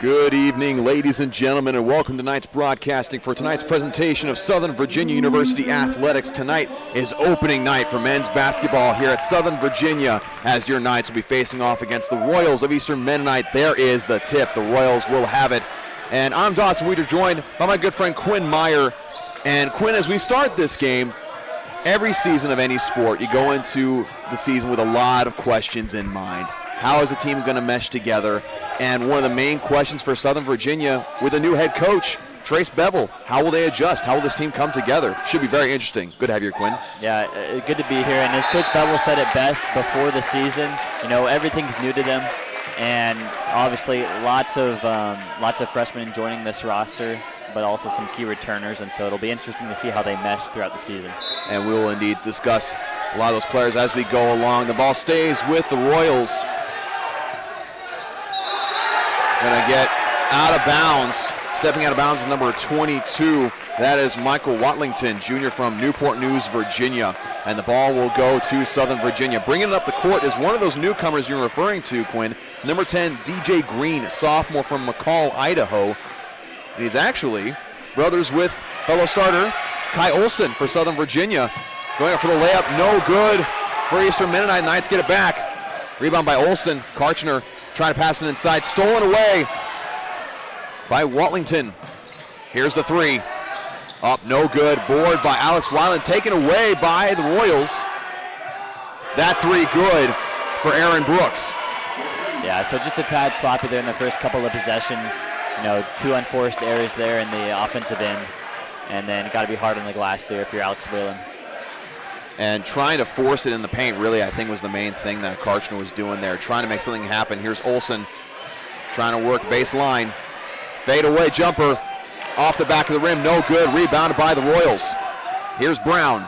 Good evening, ladies and gentlemen, and welcome to tonight's broadcasting for tonight's presentation of Southern Virginia University Athletics. Tonight is opening night for men's basketball here at Southern Virginia, as your Knights will be facing off against the Royals of Eastern Mennonite. There is the tip. The Royals will have it. And I'm Dawson Weeder, joined by my good friend Quinn Meyer. And Quinn, as we start this game, every season of any sport, you go into the season with a lot of questions in mind. How is the team going to mesh together? And one of the main questions for Southern Virginia with a new head coach, Trace Bevel, how will they adjust? How will this team come together? Should be very interesting. Good to have you here, Quinn. Yeah, good to be here. And as Coach Bevel said it best before the season, you know, everything's new to them. And obviously lots of freshmen joining this roster, but also some key returners. And so it'll be interesting to see how they mesh throughout the season. And we will indeed discuss a lot of those players as we go along. The ball stays with the Royals. Going to get out of bounds. Stepping out of bounds is number 22. That is Michael Watlington, junior from Newport News, Virginia. And the ball will go to Southern Virginia. Bringing it up the court is one of those newcomers you're referring to, Quinn. Number 10, DJ Green, sophomore from McCall, Idaho. And he's actually brothers with fellow starter Kai Olson for Southern Virginia. Going up for the layup, no good for Eastern Mennonite. Knights get it back. Rebound by Olson. Karchner trying to pass it inside, stolen away by Watlington. Here's the three. Up, no good. Board by Alex Weiland, taken away by the Royals. That three good for Aaron Brooks. Yeah, so just a tad sloppy there in the first couple of possessions. You know, two unforced errors there in the offensive end. And then got to be hard on the glass there if you're Alex Weiland. And trying to force it in the paint, really, I think was the main thing that Karchner was doing there, trying to make something happen. Here's Olson trying to work baseline. Fade away jumper off the back of the rim, no good. Rebounded by the Royals. Here's Brown.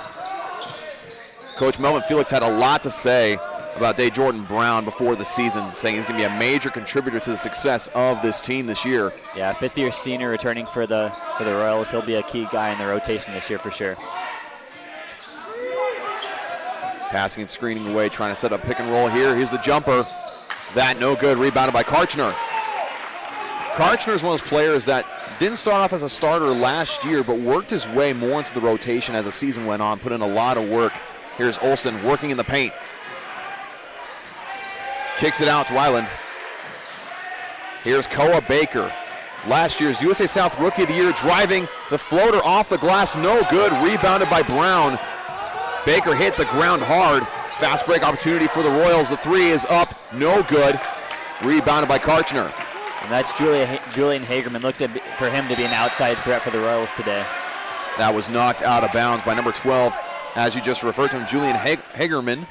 Coach Melvin Felix had a lot to say about Day Jordan Brown before the season, saying he's going to be a major contributor to the success of this team this year. Yeah, fifth-year senior returning for the Royals. He'll be a key guy in the rotation this year for sure. Passing and screening away, trying to set up pick and roll here. Here's the jumper. That no good, rebounded by Karchner. Karchner is one of those players that didn't start off as a starter last year, but worked his way more into the rotation as the season went on, put in a lot of work. Here's Olson working in the paint. Kicks it out to Weiland. Here's Koa Baker. Last year's USA South Rookie of the Year, driving the floater off the glass, no good, rebounded by Brown. Baker hit the ground hard. Fast break opportunity for the Royals. The three is up, no good. Rebounded by Karchner. And that's Julian Hagerman. Looked for him to be an outside threat for the Royals today. That was knocked out of bounds by number 12, as you just referred to him, Julian Hagerman.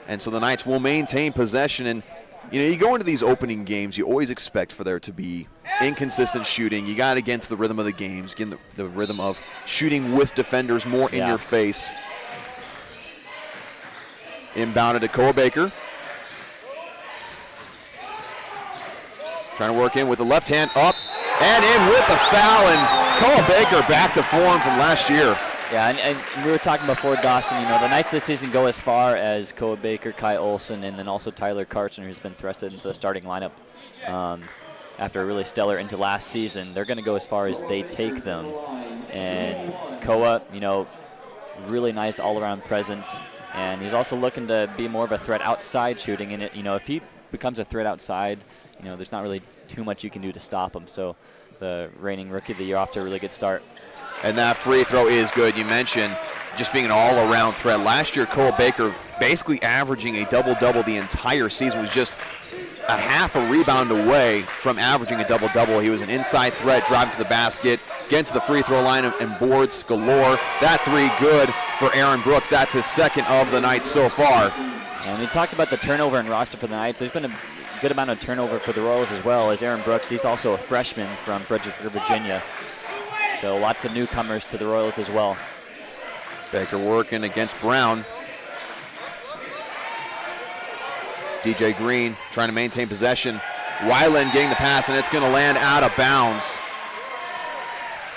And so the Knights will maintain possession. And, you go into these opening games, you always expect for there to be inconsistent shooting. You got to get into the rhythm of the games, get in the rhythm of shooting with defenders more in your face. Inbounded to Koa Baker. Trying to work in with the left hand up and in with the foul, and Koa Baker back to form from last year. Yeah, and we were talking before, Dawson, the Knights this season go as far as Koa Baker, Kai Olsen, and then also Tyler Karchner, who's been thrusted into the starting lineup after a really stellar into last season. They're going to go as far as they take them. And Koa, really nice all-around presence. And he's also looking to be more of a threat outside shooting. And, if he becomes a threat outside, there's not really too much you can do to stop him. So the reigning Rookie of the Year off to a really good start. And that free throw is good. You mentioned just being an all-around threat. Last year, Koa Baker basically averaging a double-double the entire season, was just a half a rebound away from averaging a double-double. He was an inside threat, driving to the basket, getting to the free throw line, and boards galore. That three good for Aaron Brooks. That's his second of the night so far. And we talked about the turnover and roster for the Knights. There's been a good amount of turnover for the Royals as well, as Aaron Brooks, he's also a freshman from Fredericksburg, Virginia. So lots of newcomers to the Royals as well. Baker working against Brown. DJ Green trying to maintain possession. Weiland getting the pass, and it's going to land out of bounds.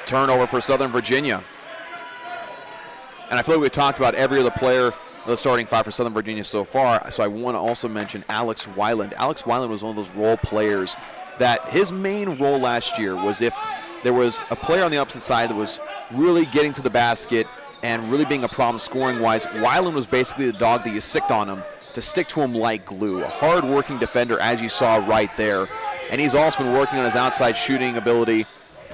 Turnover for Southern Virginia. And I feel like we've talked about every other player, the starting five for Southern Virginia so far, so I want to also mention Alex Weiland. Alex Weiland was one of those role players that his main role last year was if there was a player on the opposite side that was really getting to the basket and really being a problem scoring-wise, Weiland was basically the dog that you sicked on him to stick to him like glue. A hard-working defender, as you saw right there. And he's also been working on his outside shooting ability,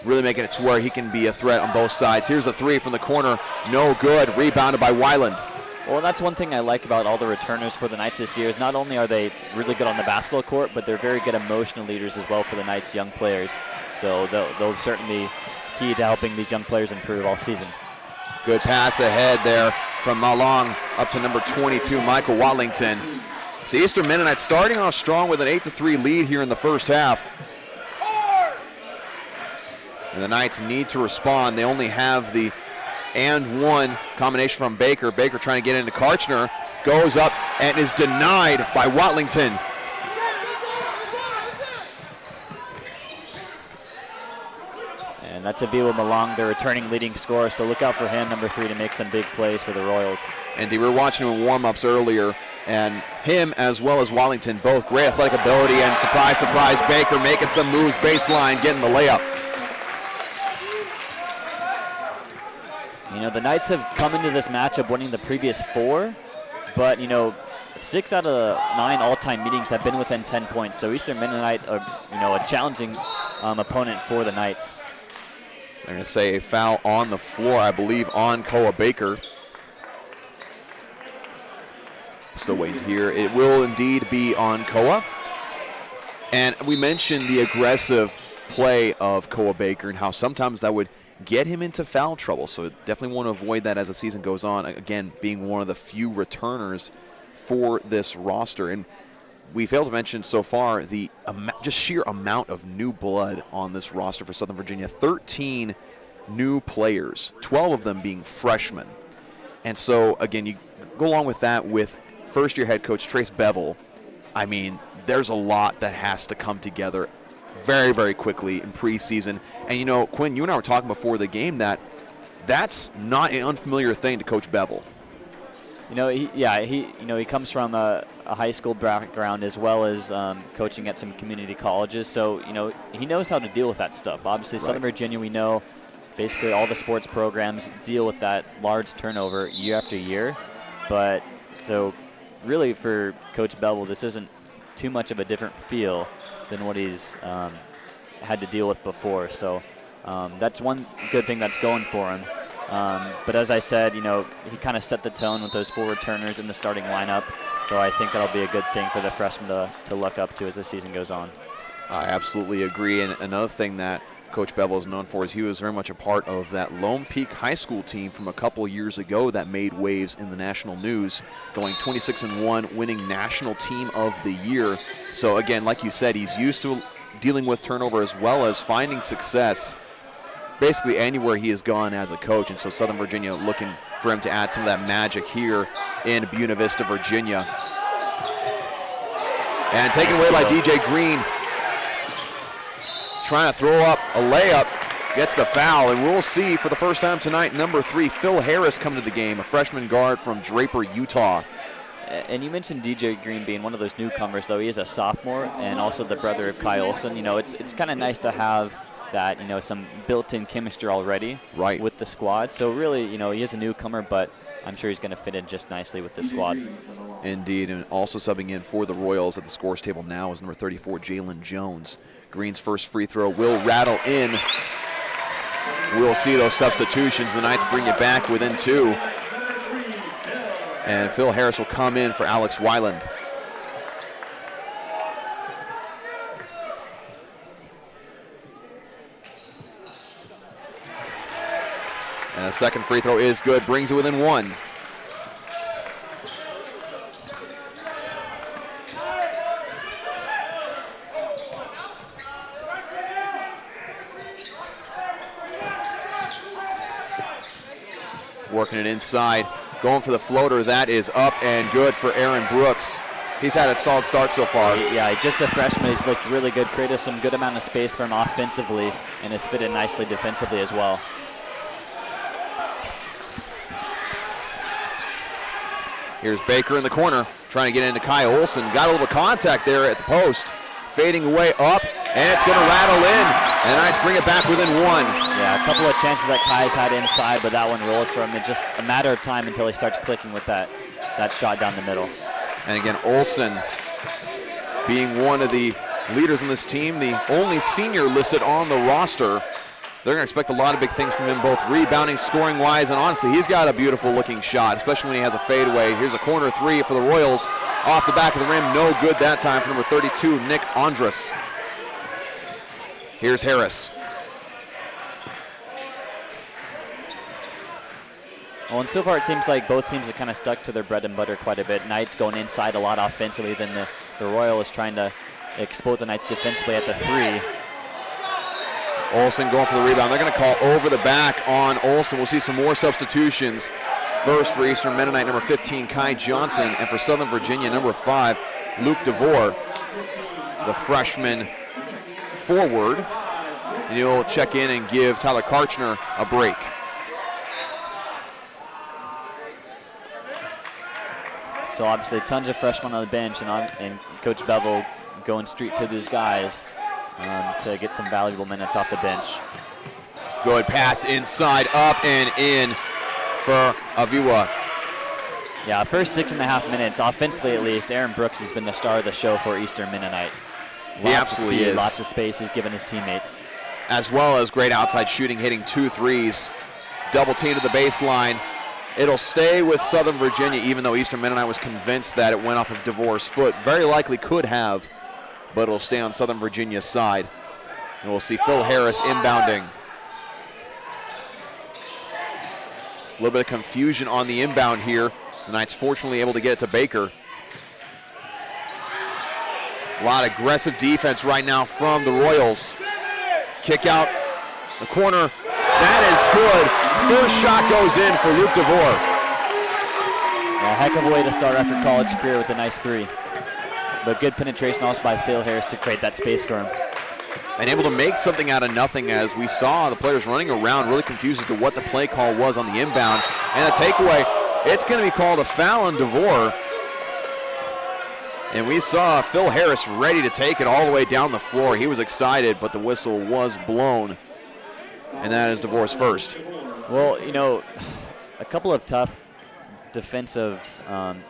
really making it to where he can be a threat on both sides. Here's a three from the corner. No good. Rebounded by Weiland. Well, that's one thing I like about all the returners for the Knights this year is not only are they really good on the basketball court, but they're very good emotional leaders as well for the Knights' young players. So they'll certainly be key to helping these young players improve all season. Good pass ahead there from Malong up to number 22, Michael Watlington. So Eastern Mennonite starting off strong with an 8-3 lead here in the first half. And the Knights need to respond. They only have the and one combination from Baker. Baker trying to get into Karchner. Goes up and is denied by Watlington. And that's Aviwa Malong, their returning leading scorer, so look out for him, number 3, to make some big plays for the Royals. And we were watching him in warm-ups earlier, and him as well as Watlington, both great athletic ability, and surprise, surprise, Baker making some moves baseline, getting the layup. You know, the Knights have come into this matchup winning the previous 4, but, 6 out of the 9 all-time meetings have been within 10 points, so Eastern Mennonite are, a challenging opponent for the Knights. They're going to say a foul on the floor, I believe, on Koa Baker. Still waiting to hear. It will indeed be on Koa. And we mentioned the aggressive play of Koa Baker and how sometimes that would get him into foul trouble. So definitely want to avoid that as the season goes on. Again, being one of the few returners for this roster. And we failed to mention so far the just sheer amount of new blood on this roster for Southern Virginia. 13 new players, 12 of them being freshmen. And so, again, you go along with that with first-year head coach Trace Bevel. I mean, there's a lot that has to come together very, very quickly in preseason. And, Quinn, you and I were talking before the game that's not an unfamiliar thing to Coach Bevel. He comes from a high school background as well as coaching at some community colleges. So, he knows how to deal with that stuff. Obviously, Southern Virginia, we know basically all the sports programs deal with that large turnover year after year. But so really for Coach Bevel, this isn't too much of a different feel than what he's had to deal with before. So that's one good thing that's going for him. But as I said, he kind of set the tone with those 4 returners in the starting lineup. So I think that'll be a good thing for the freshmen to look up to as the season goes on. I absolutely agree. And another thing that Coach Bevel is known for is he was very much a part of that Lone Peak High School team from a couple years ago that made waves in the national news, going 26-1, winning National Team of the Year. So again, like you said, he's used to dealing with turnover as well as finding success basically anywhere he has gone as a coach. And so Southern Virginia looking for him to add some of that magic here in Buena Vista, Virginia. And taken away by DJ Green. Trying to throw up a layup, gets the foul, and we'll see for the first time tonight, number 3, Phil Harris, come to the game, a freshman guard from Draper, Utah. And you mentioned DJ Green being one of those newcomers, though he is a sophomore and also the brother of Kai Olson. You know, it's kind of nice to have that, you know, some built-in chemistry already with the squad. So really, you know, he is a newcomer, but I'm sure he's going to fit in just nicely with the squad. Indeed, and also subbing in for the Royals at the scores table now is number 34, Jalen Jones. Green's first free throw will rattle in. We'll see those substitutions. The Knights bring it back within 2. And Phil Harris will come in for Alex Weiland. And a second free throw is good, brings it within 1. Working it inside, going for the floater. That is up and good for Aaron Brooks. He's had a solid start so far. Yeah, just a freshman. He's looked really good, created some good amount of space for him offensively, and has fitted nicely defensively as well. Here's Baker in the corner, trying to get into Kai Olson. Got a little contact there at the post. Fading away up, and it's going to rattle in. And the Knights bring it back within 1. Yeah, a couple of chances that Kai's had inside, but that one rolls for him. It's just a matter of time until he starts clicking with that shot down the middle. And again, Olson being one of the leaders in this team, the only senior listed on the roster. They're going to expect a lot of big things from him, both rebounding, scoring-wise, and honestly, he's got a beautiful-looking shot, especially when he has a fadeaway. Here's a corner 3 for the Royals. Off the back of the rim, no good that time for number 32, Nick Andrus. Here's Harris. Well, and so far it seems like both teams have kind of stuck to their bread and butter quite a bit. Knights going inside a lot offensively, then the Royals trying to expose the Knights defensively at the 3. Olson going for the rebound. They're going to call over the back on Olson. We'll see some more substitutions. First for Eastern Mennonite, number 15, Kai Johnson, and for Southern Virginia, number 5, Luke DeVore, the freshman forward. And he'll check in and give Tyler Karchner a break. So obviously tons of freshmen on the bench, and Coach Bevel going straight to these guys to get some valuable minutes off the bench. Good pass inside, up and in for Aviwa. Yeah, first 6.5 minutes, offensively at least, Aaron Brooks has been the star of the show for Eastern Mennonite. He absolutely is. Lots of space he's given his teammates. As well as great outside shooting, hitting 2 threes. Double team to the baseline. It'll stay with Southern Virginia, even though Eastern Mennonite was convinced that it went off of DeVore's foot. Very likely could have, but it'll stay on Southern Virginia's side. And we'll see Phil Harris inbounding. A little bit of confusion on the inbound here. The Knights fortunately able to get it to Baker. A lot of aggressive defense right now from the Royals. Kick out the corner. That is good. First shot goes in for Luke DeVore. A heck of a way to start after college career with a nice 3. But good penetration also by Phil Harris to create that space for him. And able to make something out of nothing, as we saw the players running around really confused as to what the play call was on the inbound. And a takeaway, it's going to be called a foul on DeVore. And we saw Phil Harris ready to take it all the way down the floor. He was excited, but the whistle was blown. And that is DeVore's first. Well, you know, a couple of tough defensive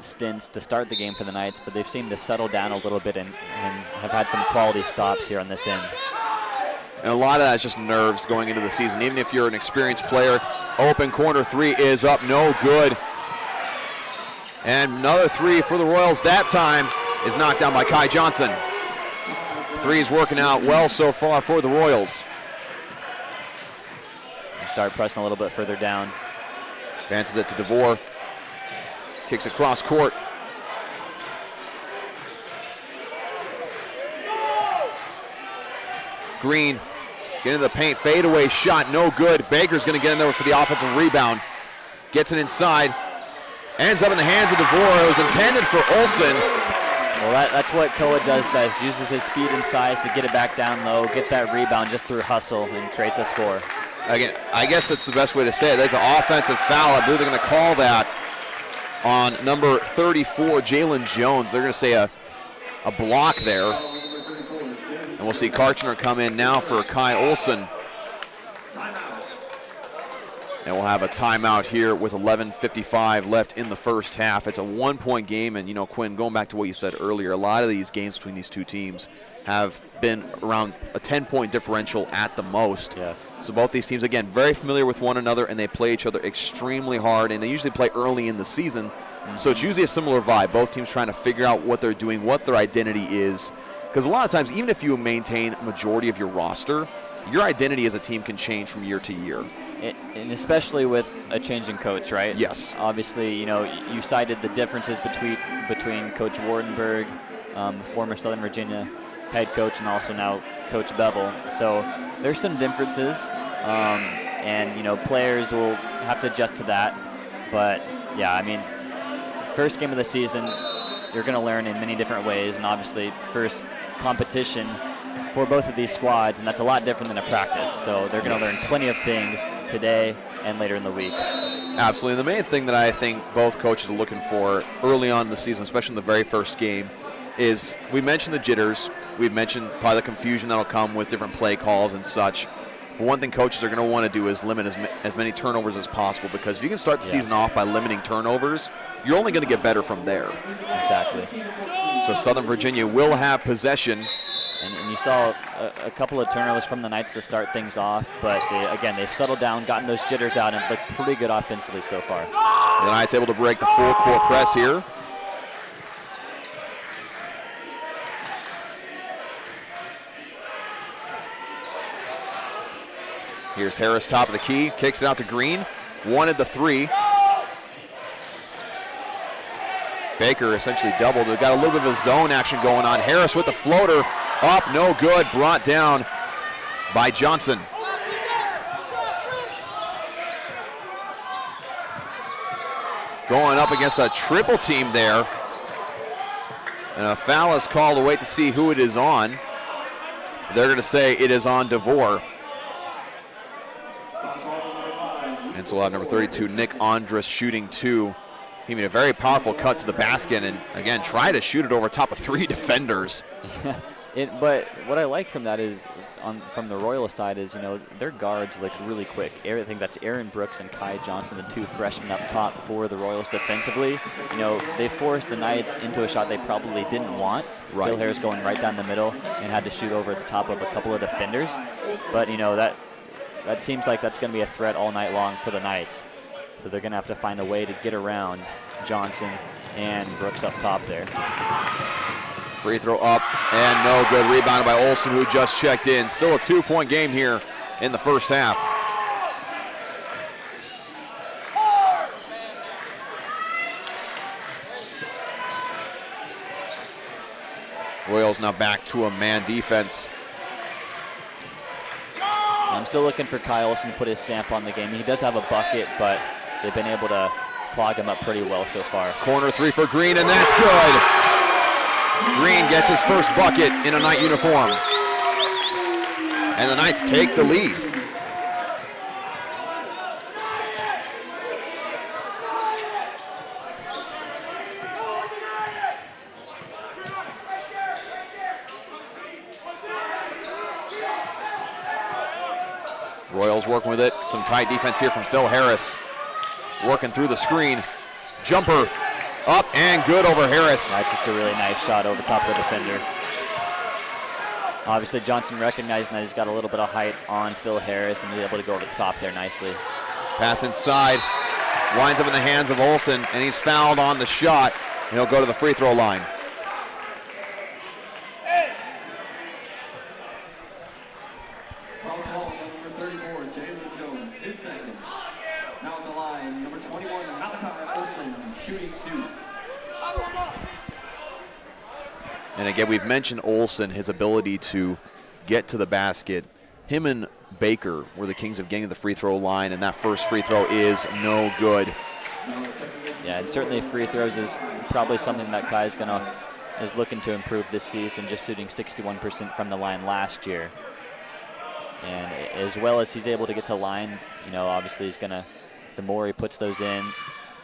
stints to start the game for the Knights, but they've seemed to settle down a little bit and have had some quality stops here on this end. And a lot of that is just nerves going into the season. Even if you're an experienced player, open corner 3 is up, no good. And another 3 for the Royals. That time is knocked down by Kai Johnson. Three's working out well so far for the Royals. Start pressing a little bit further down. Advances it to DeVore. Kicks across court. Green, get into the paint, fadeaway shot, no good. Baker's gonna get in there for the offensive rebound. Gets it inside, ends up in the hands of DeVore. It was intended for Olsen. Well, that's what Koa does best, uses his speed and size to get it back down low, get that rebound just through hustle, and creates a score. Again, I guess that's the best way to say it. That's an offensive foul. I believe they're gonna call that on number 34, Jalen Jones. They're gonna say a block there. And we'll see Karchner come in now for Kai Olsen. And we'll have a timeout here with 11:55 left in the first half. It's a 1-point game, and, you know, Quinn, going back to what you said earlier, a lot of these games between these two teams have been around a 10-point differential at the most. Yes. So both these teams, again, very familiar with one another, and they play each other extremely hard, and they usually play early in the season. So it's usually a similar vibe. Both teams trying to figure out what they're doing, what their identity is. Because a lot of times, even if you maintain a majority of your roster, your identity as a team can change from year to year. And especially with a changing coach, right? Yes. Obviously, you know, you cited the differences between Coach Wardenberg, former Southern Virginia head coach, and also now Coach Bevel. So there's some differences, and, you know, players will have to adjust to that. But, yeah, I mean, first game of the season, you're going to learn in many different ways, and obviously first competition for both of these squads, and that's a lot different than a practice. So they're going to learn plenty of things today and later in the week. Absolutely. The main thing that I think both coaches are looking for early on in the season, especially in the very first game, is we mentioned the jitters. We've mentioned probably the confusion that'll come with different play calls and such. But one thing coaches are going to want to do is limit as many turnovers as possible, because if you can start the season off by limiting turnovers, you're only going to get better from there. Exactly. So Southern Virginia will have possession. And you saw a couple of turnovers from the Knights to start things off, but they've settled down, gotten those jitters out, and looked pretty good offensively so far. The Knights able to break the full-court press here. Here's Harris, top of the key, kicks it out to Green. Wanted the three. Baker essentially doubled. We've got a little bit of a zone action going on. Harris with the floater. Up, no good. Brought down by Johnson. Going up against a triple team there. And a foul is called. We'll wait to see who it is on. They're going to say it is on DeVore. And so we'll have number 32, Nick Andrus, shooting two. He made a very powerful cut to the basket and, again, try to shoot it over top of three defenders. But what I like from that is, from the Royal side, is, you know, their guards look really quick. I think that's Aaron Brooks and Kai Johnson, the two freshmen up top for the Royals defensively. You know, they forced the Knights into a shot they probably didn't want. Right. Phil Harris going right down the middle and had to shoot over the top of a couple of defenders. But, you know, that seems like that's going to be a threat all night long for the Knights. So they're going to have to find a way to get around Johnson and Brooks up top there. Free throw up and no good. Rebounded by Olsen, who just checked in. Still a 2-point game here in the first half. Royals now back to a man defense. I'm still looking for Kai Olsen to put his stamp on the game. He does have a bucket, but they've been able to clog him up pretty well so far. Corner three for Green, and that's good. Green gets his first bucket in a Knight uniform. And the Knights take the lead. Royals working with it. Some tight defense here from Phil Harris. Working through the screen. Jumper up and good over Harris. That's just a really nice shot over top of the defender. Obviously Johnson recognizing that he's got a little bit of height on Phil Harris and be able to go over the top there nicely. Pass inside. Winds up in the hands of Olsen, and he's fouled on the shot. And he'll go to the free throw line. second. Now on the line, number 21, Malachi Olsen, shooting 2. And again, we've mentioned Olsen, his ability to get to the basket. Him and Baker were the kings of getting to the free throw line, and that first free throw is no good. Yeah, and certainly free throws is probably something that Kai's is looking to improve this season, just shooting 61% from the line last year. And as well as he's able to get to the line, obviously the more he puts those in,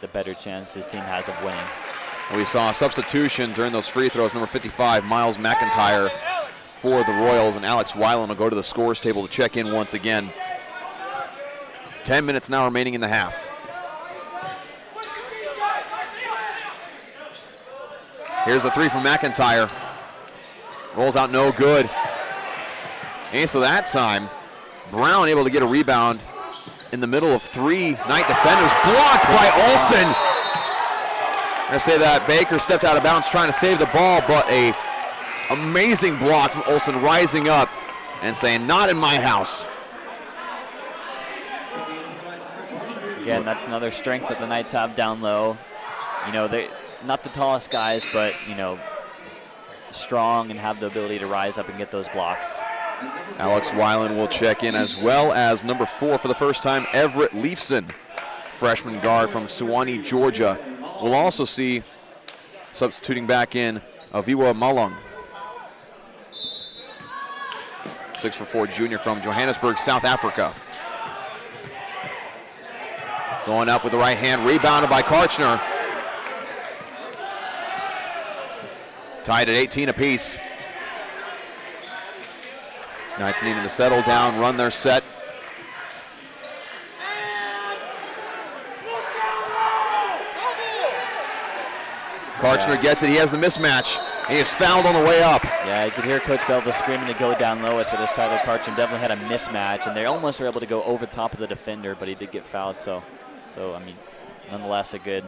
the better chance his team has of winning. We saw a substitution during those free throws. Number 55, Miles McIntyre for the Royals, and Alex Weiland will go to the scores table to check in once again. 10 minutes now remaining in the half. Here's the three from McIntyre. Rolls out no good. And so that time, Brown able to get a rebound in the middle of three Knight defenders, blocked by Olsen. I'm going to say that Baker stepped out of bounds trying to save the ball, but a amazing block from Olsen, rising up and saying, not in my house. Again, that's another strength that the Knights have down low. They're not the tallest guys, but, strong and have the ability to rise up and get those blocks. Alex Weiland will check in, as well as number 4 for the first time, Everett Leifson, freshman guard from Suwanee, Georgia. We'll also see, substituting back in, Aviwa Malong, 6'4" junior from Johannesburg, South Africa. Going up with the right hand, rebounded by Karchner. Tied at 18 apiece. Knights needing to settle down, run their set. Karchner gets it, he has the mismatch. He is fouled on the way up. Yeah, you could hear Coach Belville screaming to go down low with it as Tyler Karchner definitely had a mismatch, and they almost were able to go over top of the defender, but he did get fouled, so nonetheless a good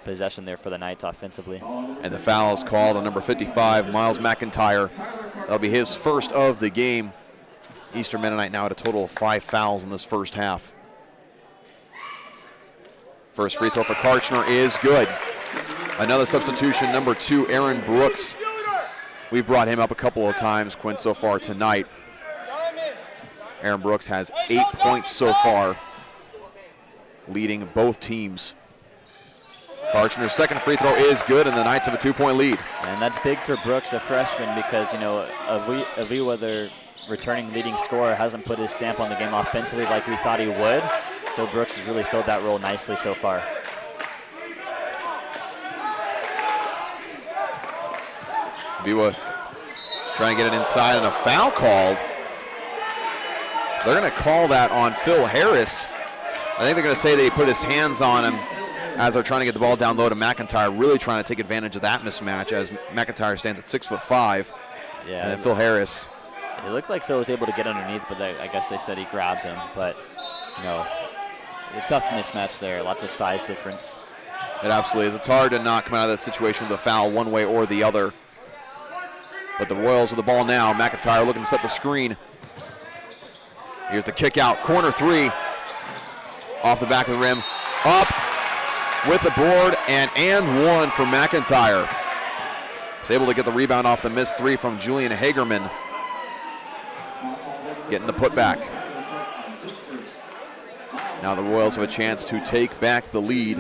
possession there for the Knights offensively. And the foul is called on number 55, Miles McIntyre. That'll be his first of the game. Eastern Mennonite now at a total of 5 fouls in this first half. First free throw for Karchner is good. Another substitution, number 2, Aaron Brooks. We've brought him up a couple of times, Quinn, so far tonight. Aaron Brooks has 8 points so far, leading both teams. Karchner's second free throw is good, and the Knights have a 2-point lead. And that's big for Brooks, a freshman, because, Aviwa, their returning leading scorer, hasn't put his stamp on the game offensively like we thought he would. So Brooks has really filled that role nicely so far. Aviwa trying to get it inside, and a foul called. They're going to call that on Phil Harris. I think they're going to say that he put his hands on him as they're trying to get the ball down low to McIntyre, really trying to take advantage of that mismatch as McIntyre stands at 6'5". Yeah. And then Phil Harris. It looked like Phil was able to get underneath, but I guess they said he grabbed him. But, a tough mismatch there. Lots of size difference. It absolutely is. It's hard to not come out of that situation with a foul one way or the other. But the Royals with the ball now. McIntyre looking to set the screen. Here's the kick out. Corner 3. Off the back of the rim. Up with the board and one for McIntyre. He's able to get the rebound off the missed 3 from Julian Hagerman. Getting the putback. Now the Royals have a chance to take back the lead.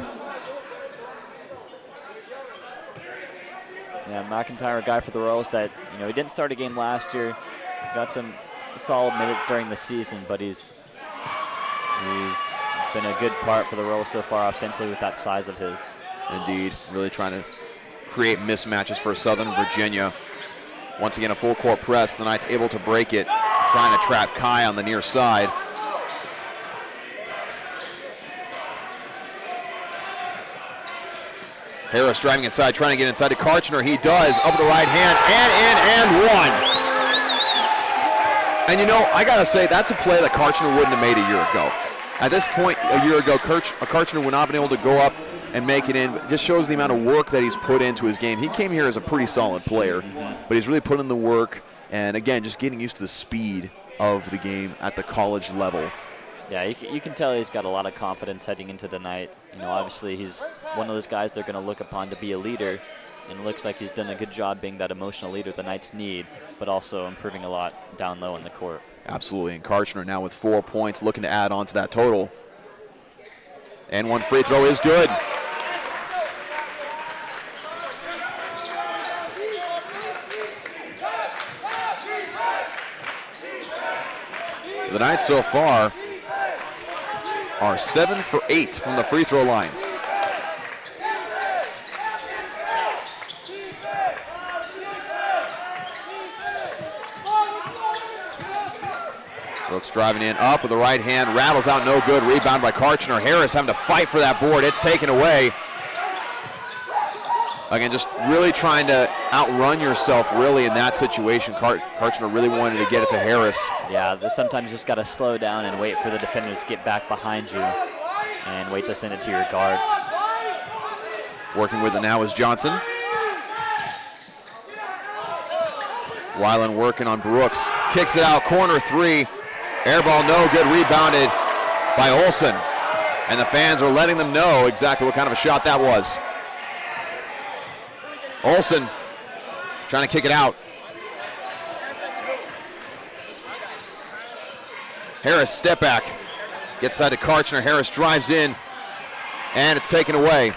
Yeah, McIntyre, a guy for the Royals that, he didn't start a game last year. Got some solid minutes during the season, but he's been a good part for the Royals so far offensively with that size of his. Indeed, really trying to create mismatches for Southern Virginia. Once again, a full court press. The Knights able to break it, trying to trap Kai on the near side. Harris driving inside, trying to get inside to Karchner. He does, up with the right hand, and in, and one. And I gotta say, that's a play that Karchner wouldn't have made a year ago. At this point, a year ago, Karchner would not have been able to go up and make it in. It just shows the amount of work that he's put into his game. He came here as a pretty solid player, but he's really put in the work, and again, just getting used to the speed of the game at the college level. Yeah, you can tell he's got a lot of confidence heading into tonight. Obviously he's one of those guys they're going to look upon to be a leader, and it looks like he's done a good job being that emotional leader the Knights need, but also improving a lot down low in the court. Absolutely, and Karchner now with 4 points, looking to add on to that total. And one free throw is good. The Knights so far are 7 for 8 from the free throw line. Brooks driving in, up with the right hand, rattles out, no good. Rebound by Karchner. Harris having to fight for that board. It's taken away. Again, just really trying to outrun yourself, really, in that situation. Karchner really wanted to get it to Harris. Yeah, sometimes you just got to slow down and wait for the defenders to get back behind you and wait to send it to your guard. Working with it now is Johnson. Weiland working on Brooks. Kicks it out, corner three. Air ball, no good, rebounded by Olsen. And the fans are letting them know exactly what kind of a shot that was. Olsen trying to kick it out. Harris, step back. Gets side to Karchner. Harris drives in, and it's taken away.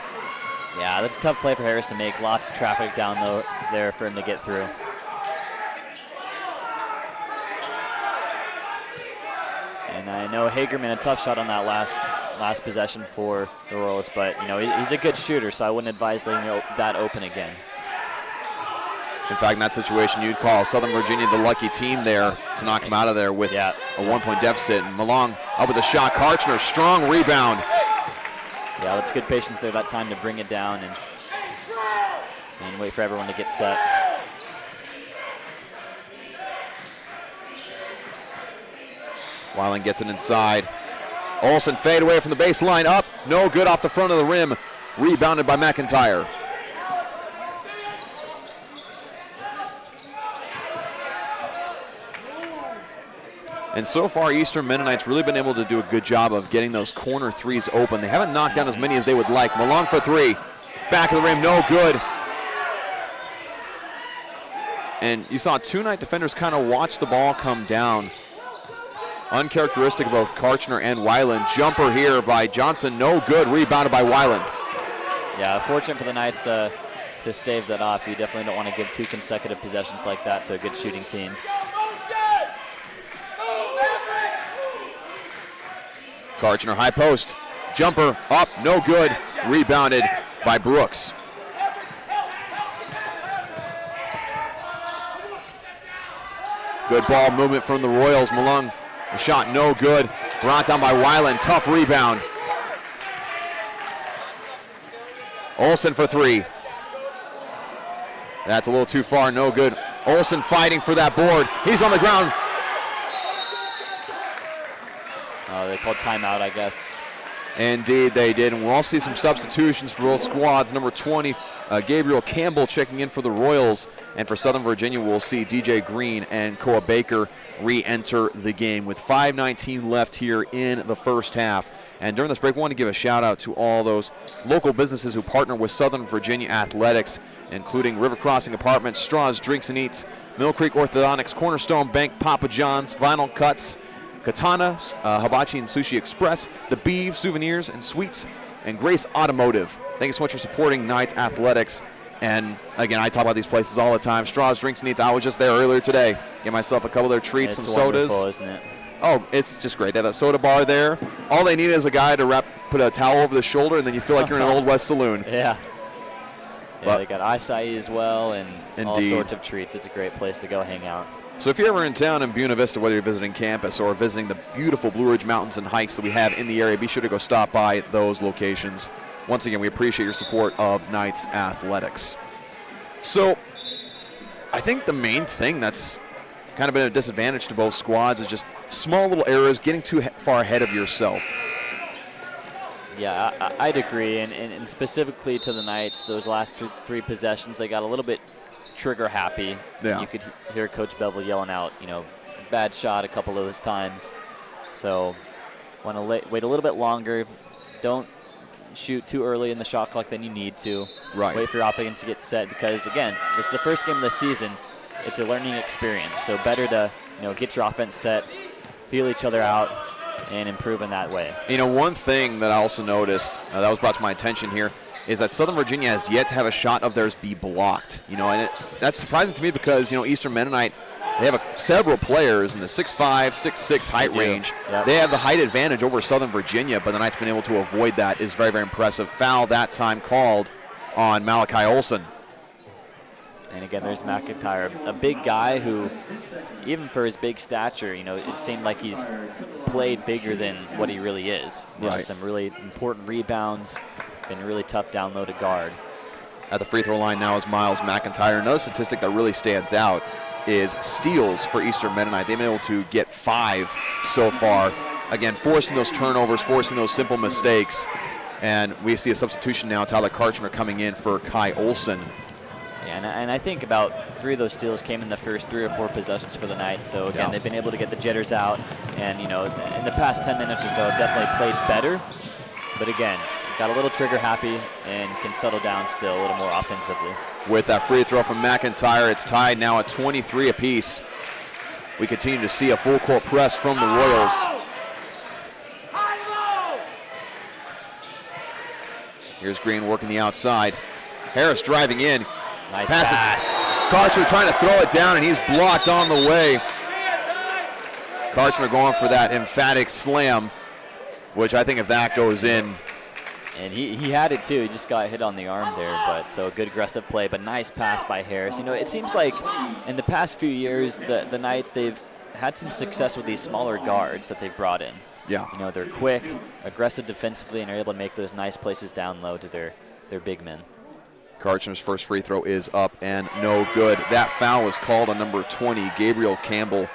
Yeah, that's a tough play for Harris to make. Lots of traffic down there for him to get through. And I know Hagerman, a tough shot on that last possession for the Royals, but he's a good shooter, so I wouldn't advise leaving that open again. In fact, in that situation, you'd call Southern Virginia the lucky team there to knock him out of there with a 1-point deficit. And Malong up with a shot. Karchner, strong rebound. Yeah, that's good patience there, that time to bring it down and wait for everyone to get set. Weiland gets it inside. Olsen fade away from the baseline, up, no good off the front of the rim. Rebounded by McIntyre. And so far, Eastern Mennonites really been able to do a good job of getting those corner threes open. They haven't knocked down as many as they would like. Malong for three. Back of the rim, no good. And you saw two Knight defenders kind of watch the ball come down. Uncharacteristic of both Karchner and Weiland. Jumper here by Johnson, no good. Rebounded by Weiland. Yeah, fortunate for the Knights to stave that off. You definitely don't want to give two consecutive possessions like that to a good shooting team. Karchner, high post. Jumper up, no good. Rebounded by Brooks. Good ball movement from the Royals. Malung, the shot no good. Brought down by Weiland, tough rebound. Olsen for three. That's a little too far, no good. Olsen fighting for that board. He's on the ground. They called timeout, I guess. Indeed, they did. And we'll all see some substitutions for both squads. Number 20, Gabriel Campbell checking in for the Royals. And for Southern Virginia, we'll see DJ Green and Koa Baker re-enter the game with 5:19 left here in the first half. And during this break, we want to give a shout-out to all those local businesses who partner with Southern Virginia Athletics, including River Crossing Apartments, Straws, Drinks and Eats, Mill Creek Orthodontics, Cornerstone Bank, Papa John's, Vinyl Cuts, Katana, Hibachi and Sushi Express, The Beeve, Souvenirs and Sweets, and Grace Automotive. Thank you so much for supporting Knights Athletics. And again, I talk about these places all the time. Straws, Drinks and Eats. I was just there earlier today. Get myself a couple of their treats, some sodas. Isn't it? Oh, it's just great. They have a soda bar there. All they need is a guy to put a towel over the shoulder, and then you feel like you're in an Old West saloon. Yeah. Yeah, they got acai as well and all Indeed. sorts of treats. It's a great place to go hang out. So if you're ever in town in Buena Vista, whether you're visiting campus or visiting the beautiful Blue Ridge Mountains and hikes that we have in the area, be sure to go stop by those locations. Once again, we appreciate your support of Knights Athletics. So I think the main thing that's kind of been a disadvantage to both squads is just small little errors, getting too far ahead of yourself. Yeah, I'd agree. And specifically to the Knights, those last three possessions, they got a little bit trigger happy. Yeah. You could hear Coach Bevel yelling out, bad shot a couple of those times. So Want to wait a little bit longer. Don't shoot too early in the shot clock than you need to. Right. Wait for your offense to get set because, again, this is the first game of the season. It's a learning experience, so better to get your offense set, feel each other out, and improve in that way. One thing that I also noticed that was brought to my attention here is that Southern Virginia has yet to have a shot of theirs be blocked. And that's surprising to me because Eastern Mennonite, they have several players in the 6'5", 6'6" height range. Yep. They have the height advantage over Southern Virginia, but the Knights been able to avoid that is very, very impressive. Foul that time called on Malachi Olson. And again, there's McIntyre, a big guy who, even for his big stature, it seemed like he's played bigger than what he really is. Right. Some really important rebounds, been really tough down low to guard. At the free throw line now is Miles McIntyre. Another statistic that really stands out is steals for Eastern Mennonite. They've been able to get 5 so far. Again, forcing those turnovers, forcing those simple mistakes. And we see a substitution now. Tyler Karchner coming in for Kai Olson. Yeah, and I think about 3 of those steals came in the first 3 or 4 possessions for the Knights. So, again, they've been able to get the jitters out. And, in the past 10 minutes or so, have definitely played better. But, again, got a little trigger happy and can settle down still a little more offensively. With that free throw from McIntyre, it's tied now at 23 apiece. We continue to see a full court press from the Royals. Here's Green working the outside. Harris driving in. Nice pass. Karchner trying to throw it down, and he's blocked on the way. Karchner going for that emphatic slam, which I think if that goes in. And he had it too. He just got hit on the arm there. But so good aggressive play, but nice pass by Harris. It seems like in the past few years, the Knights, they've had some success with these smaller guards that they've brought in. Yeah. They're quick, aggressive defensively, and are able to make those nice places down low to their big men. Karchner's first free throw is up and no good. That foul was called on number 20, Gabriel Campbell,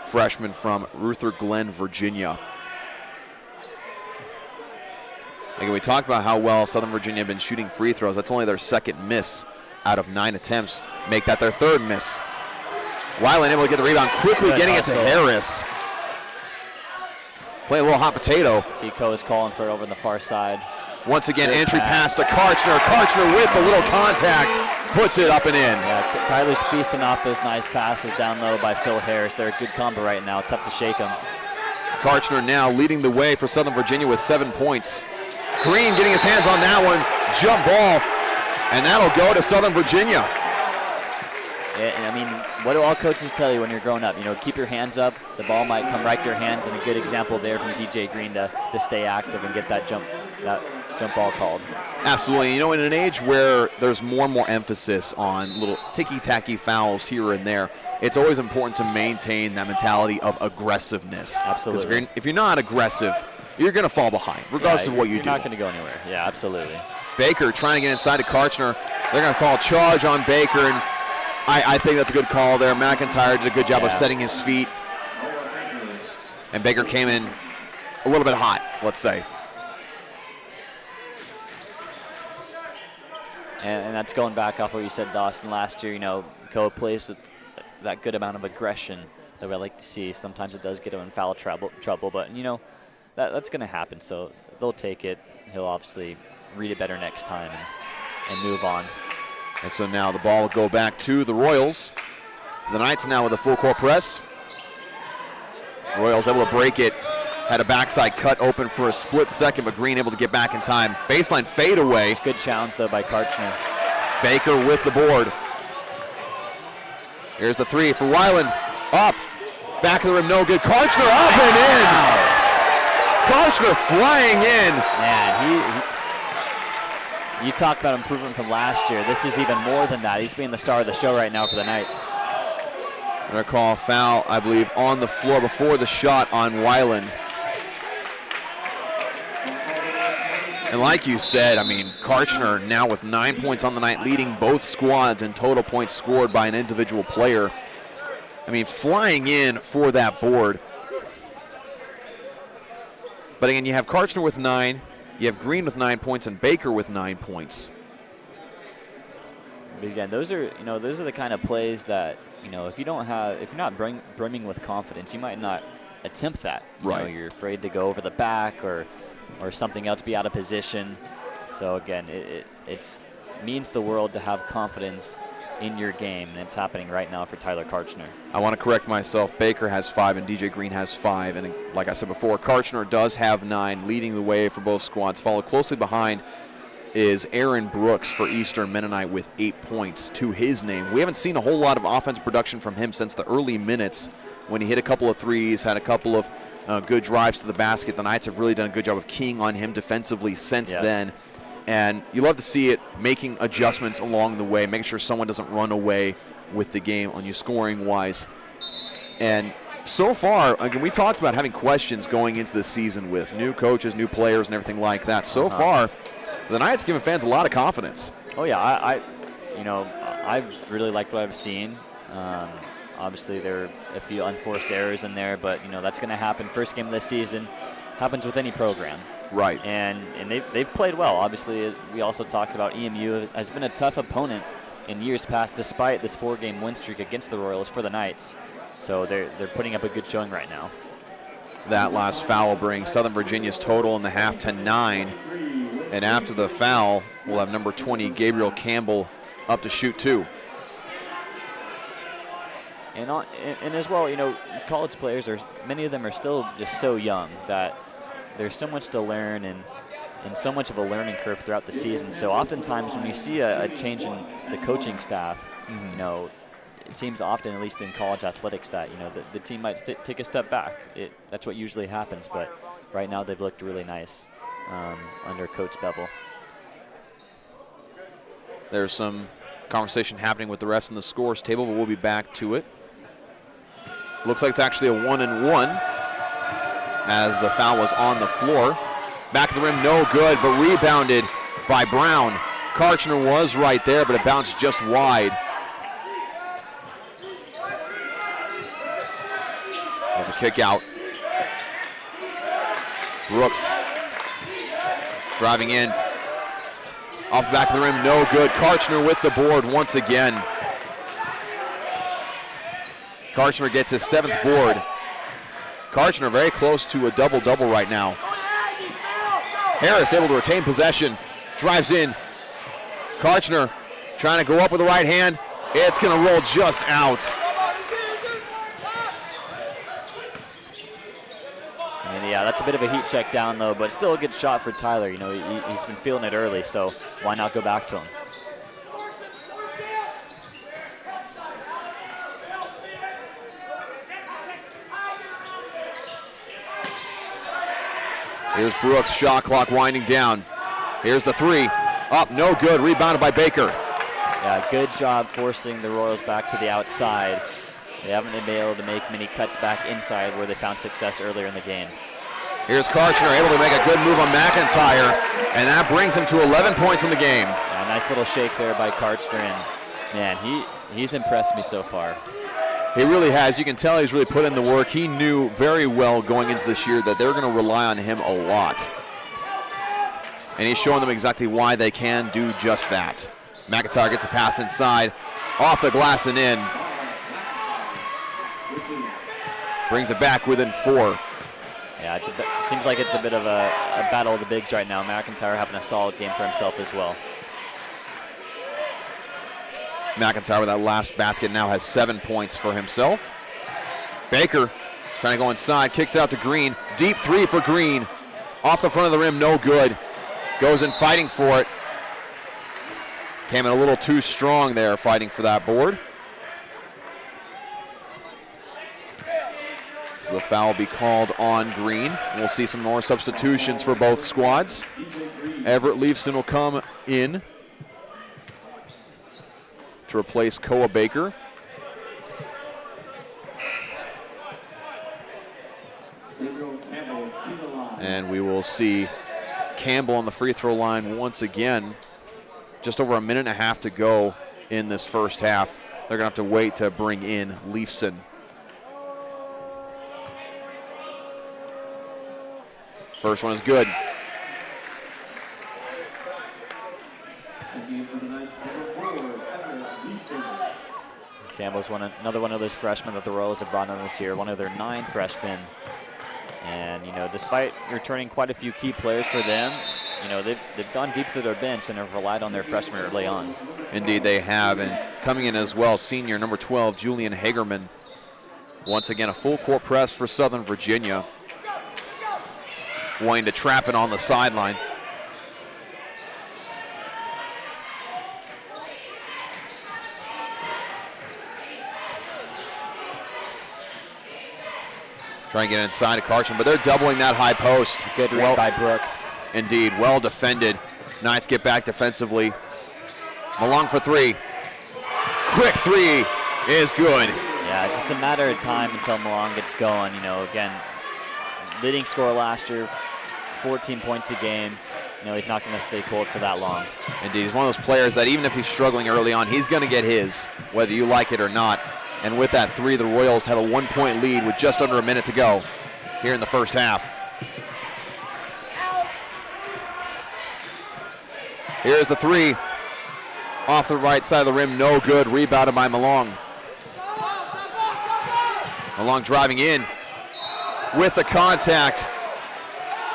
freshman from Ruther Glen, Virginia. Again, we talked about how well Southern Virginia have been shooting free throws. That's only their second miss out of 9 attempts. Make that their third miss. Weiland able to get the rebound, quickly getting it to Harris. Playing a little hot potato. Tico is calling for it over on the far side. Once again, entry pass to Karchner. Karchner with a little contact, puts it up and in. Yeah, Tyler's feasting off those nice passes down low by Phil Harris. They're a good combo right now. Tough to shake them. Karchner now leading the way for Southern Virginia with 7 points. Green getting his hands on that one. Jump ball. And that'll go to Southern Virginia. Yeah, I mean, what do all coaches tell you when you're growing up? Keep your hands up. The ball might come right to your hands, and a good example there from DJ Green to stay active and get that jump ball called. Absolutely. In an age where there's more and more emphasis on little ticky-tacky fouls here and there, it's always important to maintain that mentality of aggressiveness. Absolutely. Because if you're not aggressive, you're going to fall behind, regardless of what you do. You're not going to go anywhere. Yeah, absolutely. Baker trying to get inside to Karchner. They're going to call a charge on Baker, and I think that's a good call there. McIntyre did a good job of setting his feet. And Baker came in a little bit hot, let's say. And that's going back off what you said, Dawson, last year. Coe plays with that good amount of aggression that we like to see. Sometimes it does get him in foul trouble, but, that's going to happen. So they'll take it. He'll obviously read it better next time and move on. And so now the ball will go back to the Royals. The Knights now with a full court press. Royals able to break it. Had a backside cut open for a split second, but Green able to get back in time. Baseline fade away. It's a good challenge, though, by Karchner. Baker with the board. Here's the three for Weiland. Up. Back of the rim, no good. Karchner up and in. Karchner flying in. Man, you talk about improvement from last year. This is even more than that. He's being the star of the show right now for the Knights. They're going to call a foul, I believe, on the floor before the shot on Weiland. And like you said, Karchner now with 9 points on the night, leading both squads in total points scored by an individual player. Flying in for that board. But again, you have Karchner with 9, you have Green with 9 points, and Baker with 9 points. But again, those are the kind of plays that, if you're not brimming with confidence, you might not attempt that. Right. You're afraid to go over the back or something else, be out of position. So again, it means the world to have confidence in your game, and it's happening right now for Tyler Karchner. I want to correct myself. Baker has 5 and DJ Green has 5. And like I said before, Karchner does have 9, leading the way for both squads. Followed closely behind is Aaron Brooks for Eastern Mennonite with 8 points to his name. We haven't seen a whole lot of offensive production from him since the early minutes when he hit a couple of threes, had a couple of good drives to the basket. The Knights have really done a good job of keying on him defensively since then. And you love to see it, making adjustments along the way, making sure someone doesn't run away with the game on you scoring-wise. And so far, again, we talked about having questions going into the season with new coaches, new players, and everything like that. So far, the Knights giving fans a lot of confidence. Oh yeah, I've really liked what I've seen. Obviously, there are a few unforced errors in there, but that's going to happen. First game of the season, happens with any program. Right. And they've played well. Obviously, we also talked about EMU has been a tough opponent in years past, despite this 4-game win streak against the Royals for the Knights. So they're putting up a good showing right now. That last foul brings Southern Virginia's total in the half to 9. And after the foul, we'll have number 20, Gabriel Campbell, up to shoot 2. And as well, college players, many of them are still just so young that there's so much to learn and so much of a learning curve throughout the season. So oftentimes when you see a change in the coaching staff, it seems often, at least in college athletics, that the team might take a step back. That's what usually happens, but right now they've looked really nice under Coach Bevel. There's some conversation happening with the refs in the scores table, but we'll be back to it. Looks like it's actually a 1-and-1 as the foul was on the floor. Back of the rim, no good, but rebounded by Brown. Karchner was right there, but it bounced just wide. There's a kick out. Brooks driving in. Off the back of the rim, no good. Karchner with the board once again. Karchner gets his 7th board. Karchner very close to a double-double right now. Harris able to retain possession. Drives in. Karchner trying to go up with the right hand. It's going to roll just out. Yeah, that's a bit of a heat check down, though, but still a good shot for Tyler. He's been feeling it early, so why not go back to him? Here's Brooks, shot clock winding down. Here's the 3, up, no good, rebounded by Baker. Yeah, good job forcing the Royals back to the outside. They haven't been able to make many cuts back inside where they found success earlier in the game. Here's Karchner able to make a good move on McIntyre, and that brings him to 11 points in the game. Yeah, nice little shake there by Karchner, and man, he's impressed me so far. He really has. You can tell he's really put in the work. He knew very well going into this year that they were going to rely on him a lot. And he's showing them exactly why they can do just that. McIntyre gets a pass inside, off the glass and in. Brings it back within 4. Yeah, it seems like it's a bit of a battle of the bigs right now. McIntyre having a solid game for himself as well. McIntyre with that last basket now has 7 points for himself. Baker trying to go inside, kicks out to Green. Deep 3 for Green. Off the front of the rim, no good. Goes in fighting for it. Came in a little too strong there fighting for that board. So the foul will be called on Green. We'll see some more substitutions for both squads. Everett Leafson will come in to replace Koa Baker. And we will see Campbell on the free throw line once again. Just over a minute and a half to go in this first half. They're going to have to wait to bring in Leafson. First one is good. Campbell's another one of those freshmen that the Royals have brought in this year, one of their 9 freshmen. And, despite returning quite a few key players for them, they've gone deep through their bench and have relied on their freshmen early on. Indeed, they have. And coming in as well, senior number 12, Julian Hagerman. Once again, a full court press for Southern Virginia. Wanting to trap it on the sideline. Trying to get inside of Karchner, but they're doubling that high post. Good read by Brooks. Indeed, well defended. Knights get back defensively. Malong for 3. Quick 3 is good. Yeah, just a matter of time until Malong gets going. Again, leading scorer last year, 14 points a game. He's not going to stay cold for that long. Indeed, he's one of those players that even if he's struggling early on, he's going to get his, whether you like it or not. And with that 3, the Royals have a 1-point lead with just under a minute to go here in the first half. Here's the 3. Off the right side of the rim, no good. Rebounded by Malong. Malong driving in with the contact.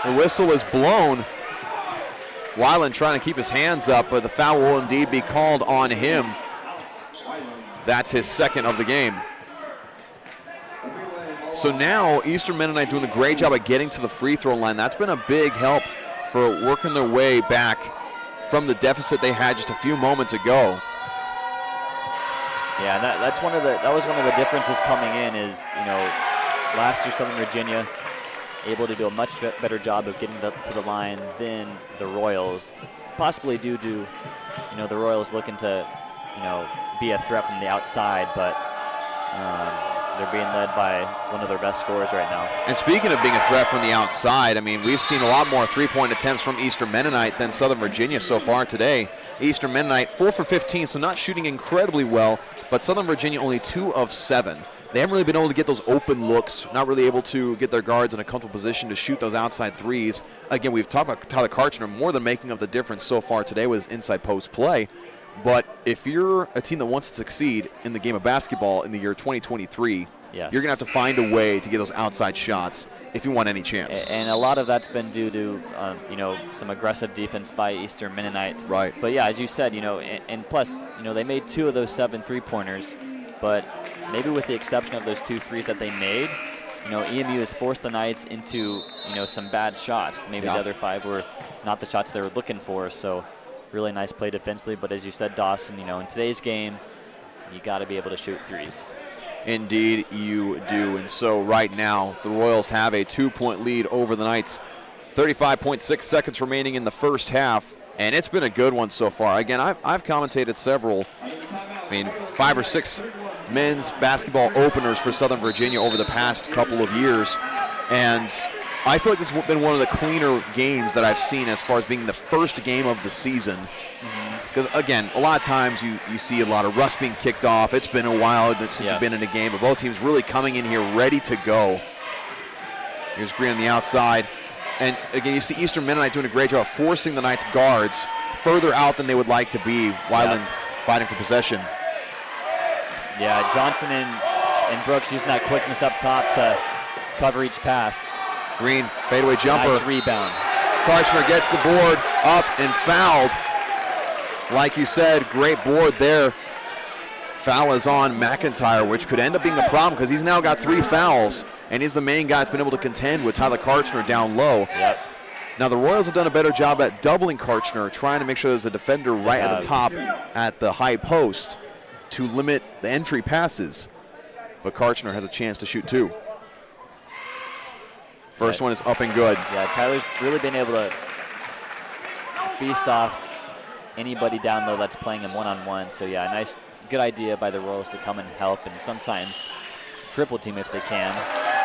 The whistle is blown. Weiland trying to keep his hands up, but the foul will indeed be called on him. That's his second of the game. So now Eastern Mennonite doing a great job at getting to the free throw line. That's been a big help for working their way back from the deficit they had just a few moments ago. Yeah, that was one of the differences coming in is, last year Southern Virginia able to do a much better job of getting to the line than the Royals, possibly due to, the Royals looking to, be a threat from the outside, but they're being led by one of their best scorers right now. And speaking of being a threat from the outside, we've seen a lot more three-point attempts from Eastern Mennonite than Southern Virginia so far today. Eastern Mennonite 4 for 15, so not shooting incredibly well, but Southern Virginia only 2 of 7. They haven't really been able to get those open looks, not really able to get their guards in a comfortable position to shoot those outside threes. Again, we've talked about Tyler Karchner more than making up the difference so far today with his inside post play. But if you're a team that wants to succeed in the game of basketball in the year 2023, yes, you're going to have to find a way to get those outside shots if you want any chance. And a lot of that's been due to, some aggressive defense by Eastern Mennonite. Right. But, yeah, as you said, and plus, they made 2 of those 7 three-pointers, but maybe with the exception of those 2 threes that they made, EMU has forced the Knights into, some bad shots. Maybe the other 5 were not the shots they were looking for, so really nice play defensively. But as you said, Dawson, in today's game, you got to be able to shoot threes. Indeed you do. And so right now, the Royals have a 2-point lead over the Knights. 35.6 seconds remaining in the first half, and it's been a good one so far. Again, I've commentated several, 5 or 6 men's basketball openers for Southern Virginia over the past couple of years, and I feel like this has been one of the cleaner games that I've seen as far as being the first game of the season. Because, again, a lot of times you see a lot of rust being kicked off. It's been a while since you've been in a game, but both teams really coming in here ready to go. Here's Green on the outside. And, again, you see Eastern Mennonite doing a great job of forcing the Knights guards further out than they would like to be. Weiland fighting for possession. Yeah, Johnson and Brooks using that quickness up top to cover each pass. Green, fadeaway jumper. Nice rebound. Karchner gets the board up and fouled. Like you said, great board there. Foul is on McIntyre, which could end up being a problem because he's now got 3 fouls, and he's the main guy that's been able to contend with Tyler Karchner down low. Yep. Now the Royals have done a better job at doubling Karchner, trying to make sure there's a defender right at the top at the high post to limit the entry passes. But Karchner has a chance to shoot 2. First one is up and good. Yeah, Tyler's really been able to feast off anybody down low that's playing him one-on-one. So, yeah, nice, good idea by the Royals to come and help, and sometimes triple team if they can,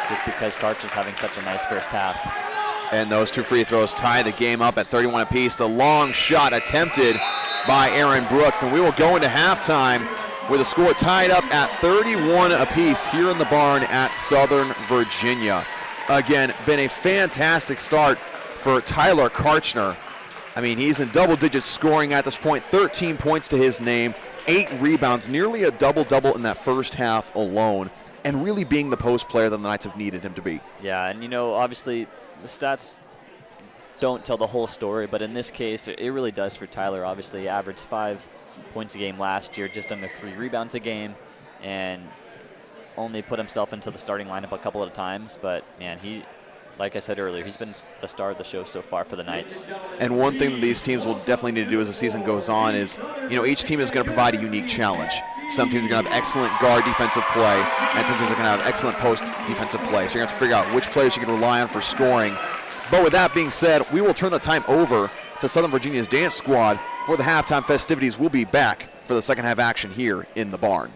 just because Karchner's having such a nice first half. And those 2 free throws tie the game up at 31 apiece. The long shot attempted by Aaron Brooks, and we will go into halftime with a score tied up at 31 apiece here in the barn at Southern Virginia. Again, been a fantastic start for Tyler Karchner. He's in double digits scoring at this point, 13 points to his name, 8 rebounds, nearly a double-double in that first half alone, and really being the post player that the Knights have needed him to be. Yeah, and obviously the stats don't tell the whole story, but in this case, it really does for Tyler. Obviously, he averaged 5 points a game last year, just under 3 rebounds a game, and only put himself into the starting lineup a couple of times. But, man, like I said earlier, he's been the star of the show so far for the Knights. And one thing that these teams will definitely need to do as the season goes on is, each team is going to provide a unique challenge. Some teams are going to have excellent guard defensive play, and some teams are going to have excellent post defensive play. So you're going to have to figure out which players you can rely on for scoring. But with that being said, we will turn the time over to Southern Virginia's dance squad for the halftime festivities. We'll be back for the second half action here in the barn.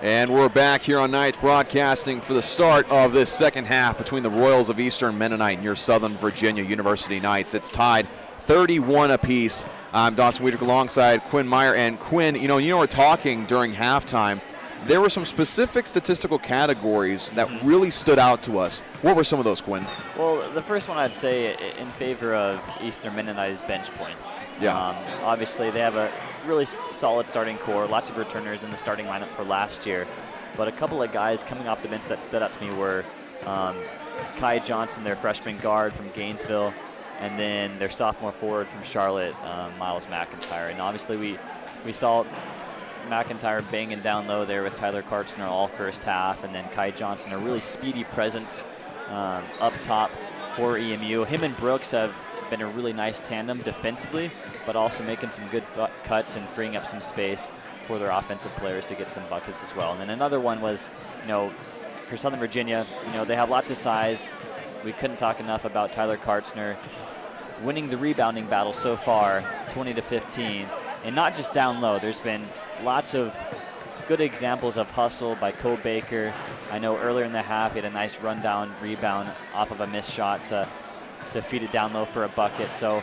And we're back here on Knights Broadcasting for the start of this second half between the Royals of Eastern Mennonite and your Southern Virginia University Knights. It's tied 31 apiece. I'm Dawson Wiedrick alongside Quinn Meyer. And Quinn, we're talking during halftime. There were some specific statistical categories that really stood out to us. What were some of those, Quinn? Well, the first one I'd say in favor of Eastern Mennonite is bench points. Yeah. Obviously, they have a really solid starting core, lots of returners in the starting lineup for last year. But a couple of guys coming off the bench that stood out to me were Kai Johnson, their freshman guard from Gainesville, and then their sophomore forward from Charlotte, Miles McIntyre. And obviously, we saw McIntyre banging down low there with Tyler Karchner all first half, and then Kai Johnson, a really speedy presence up top for EMU. Him and Brooks have been a really nice tandem defensively, but also making some good cuts and freeing up some space for their offensive players to get some buckets as well. And then another one was, for Southern Virginia, they have lots of size. We couldn't talk enough about Tyler Karchner winning the rebounding battle so far, 20-15. And not just down low. There's been lots of good examples of hustle by Cole Baker. I know earlier in the half he had a nice rundown rebound off of a missed shot to feed it down low for a bucket. So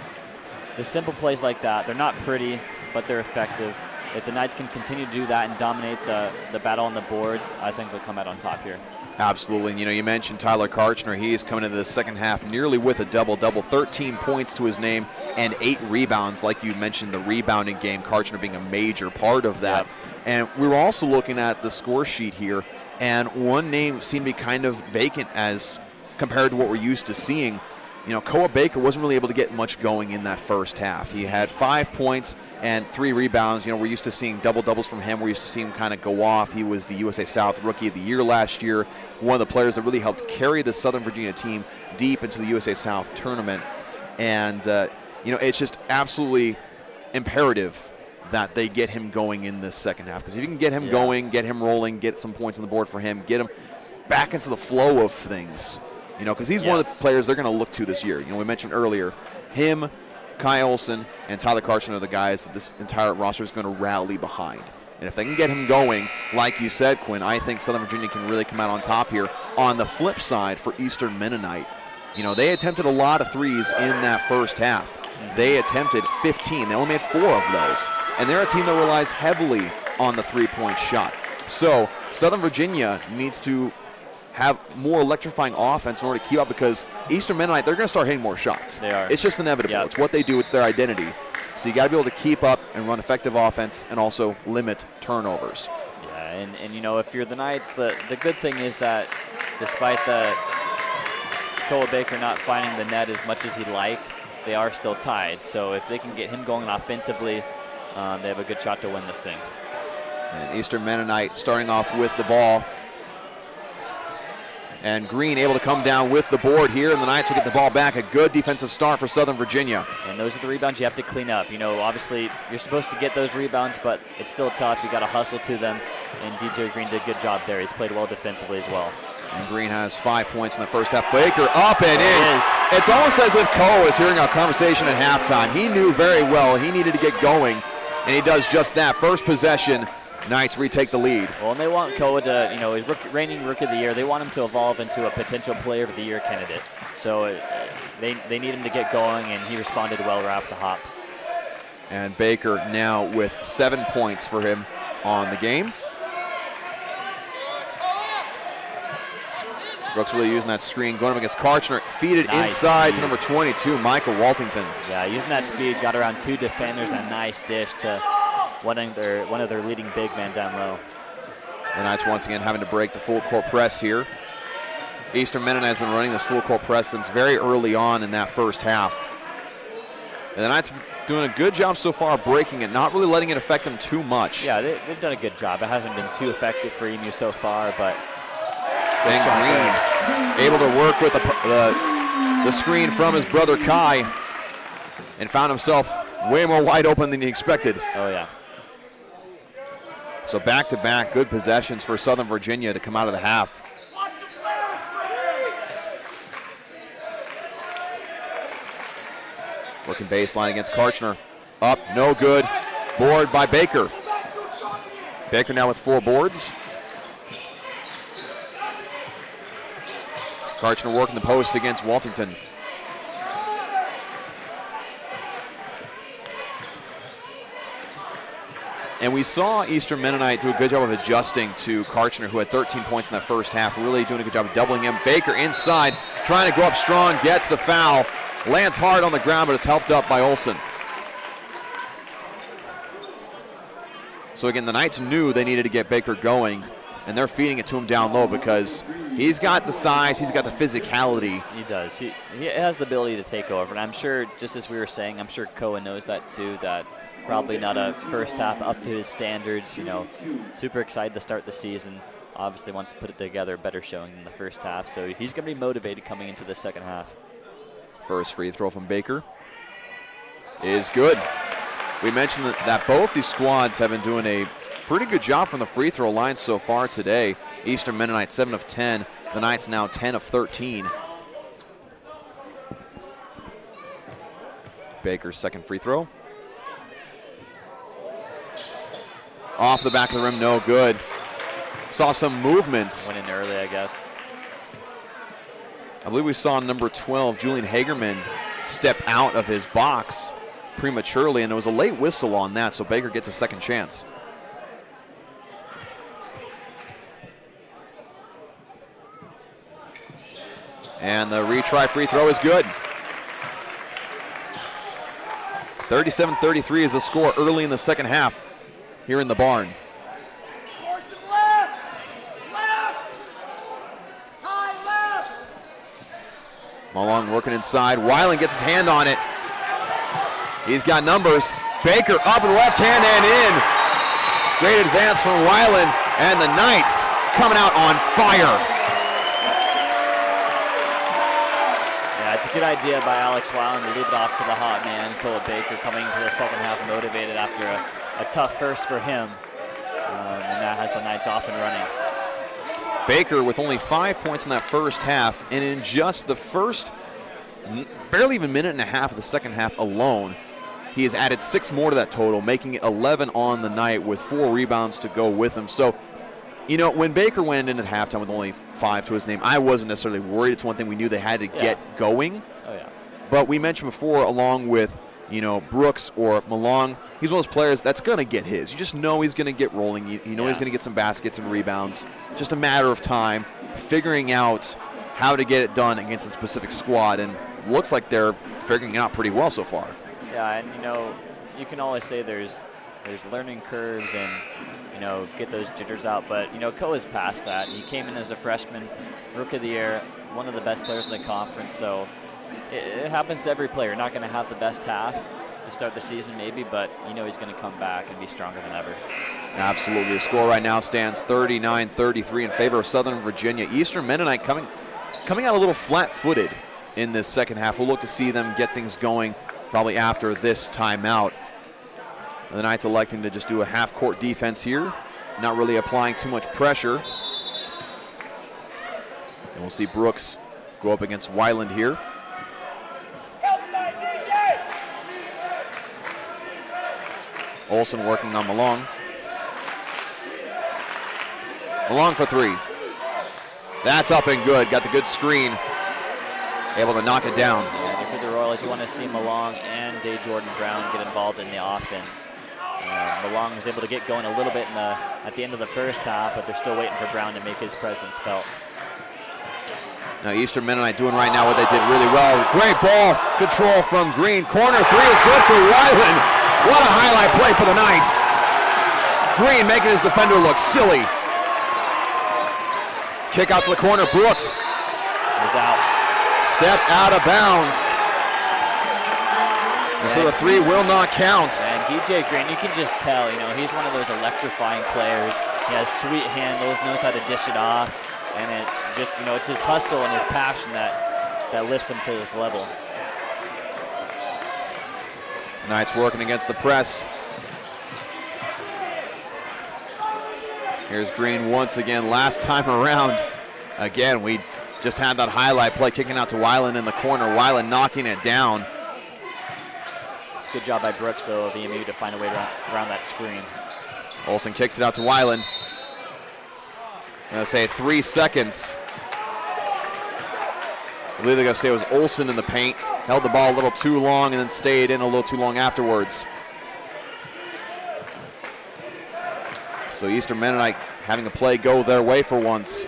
the simple plays like that, they're not pretty, but they're effective. If the Knights can continue to do that and dominate the battle on the boards, I think they'll come out on top here. Absolutely. And, you mentioned Tyler Karchner. He is coming into the second half nearly with a double-double, 13 points to his name and 8 rebounds. Like you mentioned, the rebounding game, Karchner being a major part of that. Yep. And we were also looking at the score sheet here, and one name seemed to be kind of vacant as compared to what we're used to seeing. Koa Baker wasn't really able to get much going in that first half. He had 5 points and 3 rebounds. We're used to seeing double-doubles from him. We're used to seeing him kind of go off. He was the USA South Rookie of the Year last year, one of the players that really helped carry the Southern Virginia team deep into the USA South tournament. And, it's just absolutely imperative that they get him going in this second half. Because if you can get him going, get him rolling, get some points on the board for him, get him back into the flow of things, because he's one of the players they're going to look to this year. We mentioned earlier, him, Kai Olsen, and Tyler Karchner are the guys that this entire roster is going to rally behind. And if they can get him going, like you said, Quinn, I think Southern Virginia can really come out on top here. On the flip side for Eastern Mennonite, they attempted a lot of threes in that first half. They attempted 15. They only made 4 of those. And they're a team that relies heavily on the three-point shot. So Southern Virginia needs to have more electrifying offense in order to keep up, because Eastern Mennonite, they're going to start hitting more shots. They are. It's just inevitable. Yep. It's what they do. It's their identity. So you got to be able to keep up and run effective offense and also limit turnovers. Yeah, and if you're the Knights, the good thing is that despite the Koa Baker not finding the net as much as he'd like, they are still tied. So if they can get him going offensively, they have a good shot to win this thing. And Eastern Mennonite starting off with the ball. And Green able to come down with the board here, and the Knights will get the ball back. A good defensive start for Southern Virginia. And those are the rebounds you have to clean up. Obviously you're supposed to get those rebounds, but it's still tough. You got to hustle to them, and DJ Green did a good job there. He's played well defensively as well. And Green has 5 points in the first half. Baker up and in. It's almost as if Koa was hearing our conversation at halftime. He knew very well he needed to get going, and he does just that. First possession, Knights retake the lead. Well, and they want Koa to, he's reigning Rookie of the Year. They want him to evolve into a potential Player of the Year candidate. So they need him to get going, and he responded well right off the hop. And Baker now with 7 points for him on the game. Brooks really using that screen, going up against Karchner, feed it inside to number 22, Michael Waltington. Yeah, using that speed, got around 2 defenders, and a nice dish to one of their leading big men down low. The Knights once again having to break the full court press here. Eastern Mennonite has been running this full court press since very early on in that first half. And the Knights doing a good job so far breaking it, not really letting it affect them too much. Yeah, they've done a good job. It hasn't been too effective for EMU so far, but Ben Green able to work with the screen from his brother Kai and found himself way more wide open than he expected. Oh, yeah. So back-to-back good possessions for Southern Virginia to come out of the half. Working baseline against Karchner. Up, no good. Board by Baker. Baker now with 4 boards. Karchner working the post against Waltington. And we saw Eastern Mennonite do a good job of adjusting to Karchner, who had 13 points in that first half, really doing a good job of doubling him. Baker inside, trying to go up strong, gets the foul. Lands hard on the ground, but it's helped up by Olson. So again, the Knights knew they needed to get Baker going, and they're feeding it to him down low because he's got the size, he's got the physicality. He does. He has the ability to take over, and I'm sure, just as we were saying, I'm sure Cohen knows that too, that probably not a first half up to his standards, you know, super excited to start the season. Obviously wants to put it together, better showing than the first half, so he's going to be motivated coming into the second half. First free throw from Baker is good. We mentioned that both these squads have been doing a pretty good job from the free throw line so far today. Eastern Mennonite 7 of 10, the Knights now 10 of 13. Baker's second free throw. Off the back of the rim, no good. Saw some movements. Went in early, I guess. I believe we saw number 12, Julian Hagerman, step out of his box prematurely, and there was a late whistle on that, so Baker gets a second chance. And the retry free throw is good. 37-33 is the score early in the second half here in the barn. Malong working inside. Weiland gets his hand on it. He's got numbers. Baker up and left hand and in. Great advance from Weiland, and the Knights coming out on fire. Yeah, it's a good idea by Alex Weiland to leave it off to the hot man, Cole Baker, coming into the second half motivated after a tough first for him. And that has the Knights off and running. Baker with only 5 points in that first half, and in just the first barely even minute and a half of the second half alone, he has added 6 more to that total, making it 11 on the night with 4 rebounds to go with him. So, you know, when Baker went in at halftime with only 5 to his name, I wasn't necessarily worried. It's one thing we knew they had to get going. Oh, yeah. But we mentioned before, along with, you know, Brooks or Malong, he's one of those players that's going to get his. You just know he's going to get rolling. You know he's going to get some baskets and rebounds. Just a matter of time, figuring out how to get it done against a specific squad, and looks like they're figuring it out pretty well so far. Yeah, and, you know, you can always say there's learning curves and, you know, get those jitters out. But, you know, Ko is past that. He came in as a freshman, Rookie of the Year, one of the best players in the conference. So it happens to every player. Not going to have the best half to start the season maybe, but you know he's going to come back and be stronger than ever. Absolutely. The score right now stands 39-33 in favor of Southern Virginia. Eastern Mennonite coming out a little flat-footed in this second half. We'll look to see them get things going probably after this timeout. The Knights electing to just do a half-court defense here, not really applying too much pressure. And we'll see Brooks go up against Weiland here. Olson working on Malong. Malong for 3. That's up and good. Got the good screen. Able to knock it down. Yeah, for the Royals, you want to see Malong and Day Jordan Brown get involved in the offense. Malong was able to get going a little bit at the end of the first half, but they're still waiting for Brown to make his presence felt. Now Eastern Mennonite doing right now what they did really well. Great ball control from Green. Corner 3 is good for Weiland. What a highlight play for the Knights. Green making his defender look silly. Kick out to the corner. Brooks is out. Step out of bounds. And so the 3 will not count. And DJ Green, you can just tell, you know, he's one of those electrifying players. He has sweet handles, knows how to dish it off. And it just, you know, it's his hustle and his passion that lifts him to this level. Knights working against the press. Here's Green once again. Last time around, again, we just had that highlight play kicking out to Weiland in the corner. Weiland knocking it down. It's a good job by Brooks, though, of EMU to find a way around that screen. Olson kicks it out to Weiland. I'm going to say 3 seconds. believe they're going to say it was Olsen in the paint. Held the ball a little too long and then stayed in a little too long afterwards. So Eastern Mennonite having a play go their way for once.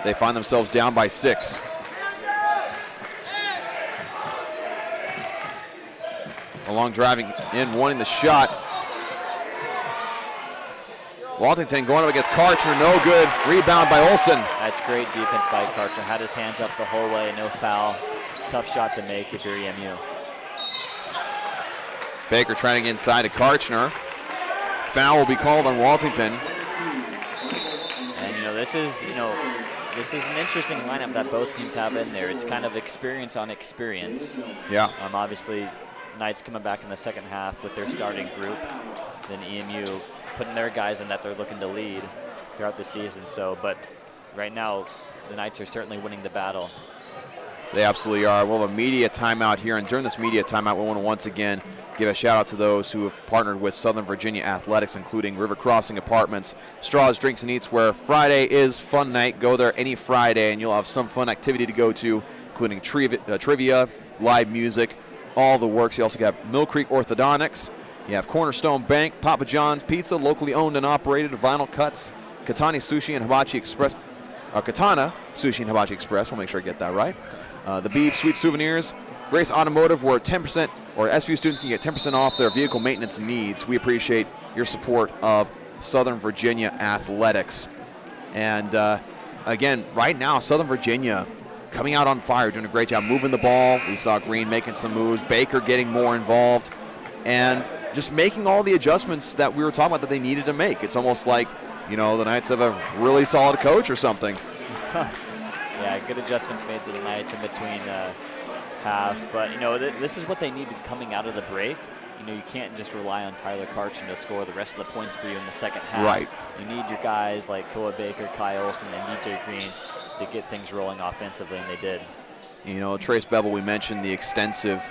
They find themselves down by 6. Malong driving in, wanting the shot. Waltington going up against Karchner, no good. Rebound by Olsen. That's great defense by Karchner. Had his hands up the whole way, no foul. Tough shot to make if you're EMU. Baker trying to get inside to Karchner. Foul will be called on Waltington. And this is an interesting lineup that both teams have in there. It's kind of experience on experience. Yeah. Obviously, Knights coming back in the second half with their starting group. Then EMU putting their guys in that they're looking to lead throughout the season. But right now, the Knights are certainly winning the battle. They absolutely are. We'll have a media timeout here, and during this media timeout, we want to once again give a shout out to those who have partnered with Southern Virginia Athletics, including River Crossing Apartments, Straws, Drinks, and Eats, where Friday is fun night. Go there any Friday, and you'll have some fun activity to go to, including trivia, live music, all the works. You also have Mill Creek Orthodontics. You have Cornerstone Bank, Papa John's Pizza, locally owned and operated, Vinyl Cuts, Katana Sushi and Hibachi Express. Katana Sushi and Hibachi Express. We'll make sure I get that right. The Beef Sweet Souvenirs, Grace Automotive, where 10% or SVU students can get 10% off their vehicle maintenance needs. We appreciate your support of Southern Virginia Athletics. And again, right now, Southern Virginia coming out on fire, doing a great job moving the ball. We saw Green making some moves, Baker getting more involved, and just making all the adjustments that we were talking about that they needed to make. It's almost like, the Knights have a really solid coach or something. Yeah, good adjustments made to the Knights in between halves. But, this is what they needed coming out of the break. You can't just rely on Tyler Karchin to score the rest of the points for you in the second half. Right. You need your guys like Koa Baker, Kai Olsen, and DJ Green to get things rolling offensively, and they did. Trace Bevel, we mentioned the extensive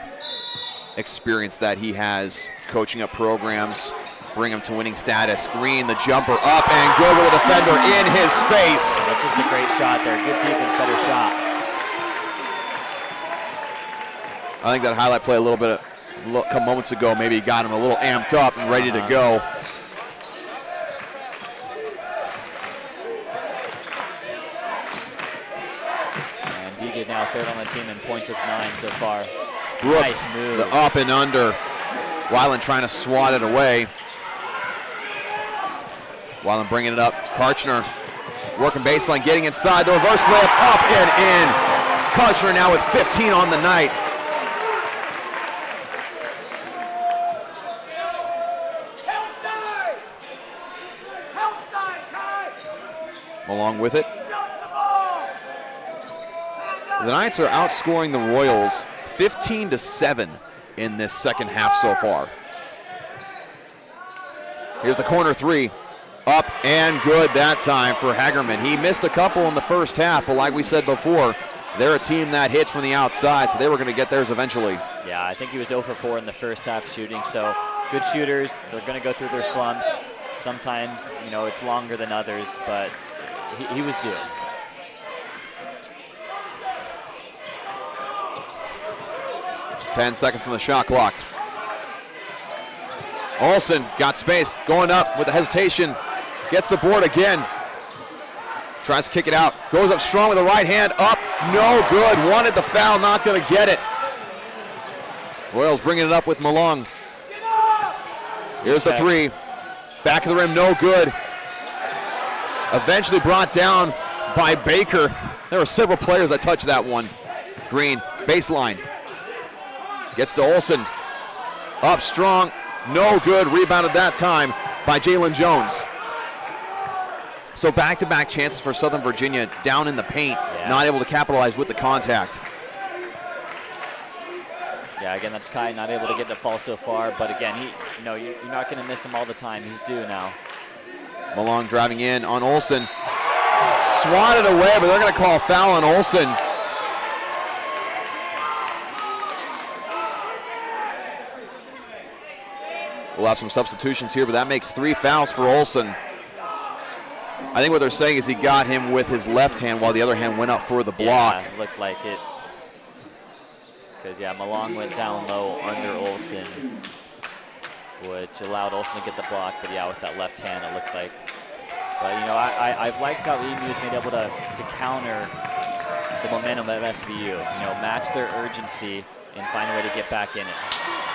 experience that he has coaching up programs, bring him to winning status. Green, the jumper up and good with the defender in his face. That's just a great shot there. Good defense, better shot. I think that highlight play a couple moments ago maybe got him a little amped up and ready to go. And DJ now third on the team in points with 9 so far. Brooks, nice move. the up and under. Weiland trying to swat it away. Weiland bringing it up. Karchner working baseline, getting inside. The reverse layup up and in. Karchner now with 15 on the night. Along with it. The Knights are outscoring the Royals 15-7 in this second half so far. Here's the corner three. Up and good that time for Hagerman. He missed a couple in the first half, but like we said before, they're a team that hits from the outside, so they were going to get theirs eventually. Yeah, I think he was 0 for 4 in the first half shooting, so good shooters. They're going to go through their slumps. Sometimes, it's longer than others, but he was due. Ten seconds on the shot clock. Olsen got space, going up with the hesitation. Gets the board again. Tries to kick it out. Goes up strong with the right hand. Up, no good. Wanted the foul, not going to get it. Royals bringing it up with Malong. Here's the three. Back of the rim, no good. Eventually brought down by Baker. There were several players that touched that one. Green, baseline. Gets to Olsen. Up strong, no good. Rebounded that time by Jalen Jones. So back-to-back chances for Southern Virginia down in the paint, not able to capitalize with the contact. Yeah, again, that's Kai not able to get the fall so far, but again, you're not going to miss him all the time. He's due now. Malong driving in on Olsen. Swatted away, but they're going to call a foul on Olsen. We'll have some substitutions here, but that makes 3 fouls for Olsen. I think what they're saying is he got him with his left hand while the other hand went up for the block. Yeah, looked like it. Because, yeah, Malong went down low under Olsen, which allowed Olsen to get the block. But, yeah, with that left hand, it looked like. But, you know, I've liked how EMU's been able to counter the momentum of SVU. You know, match their urgency and find a way to get back in it.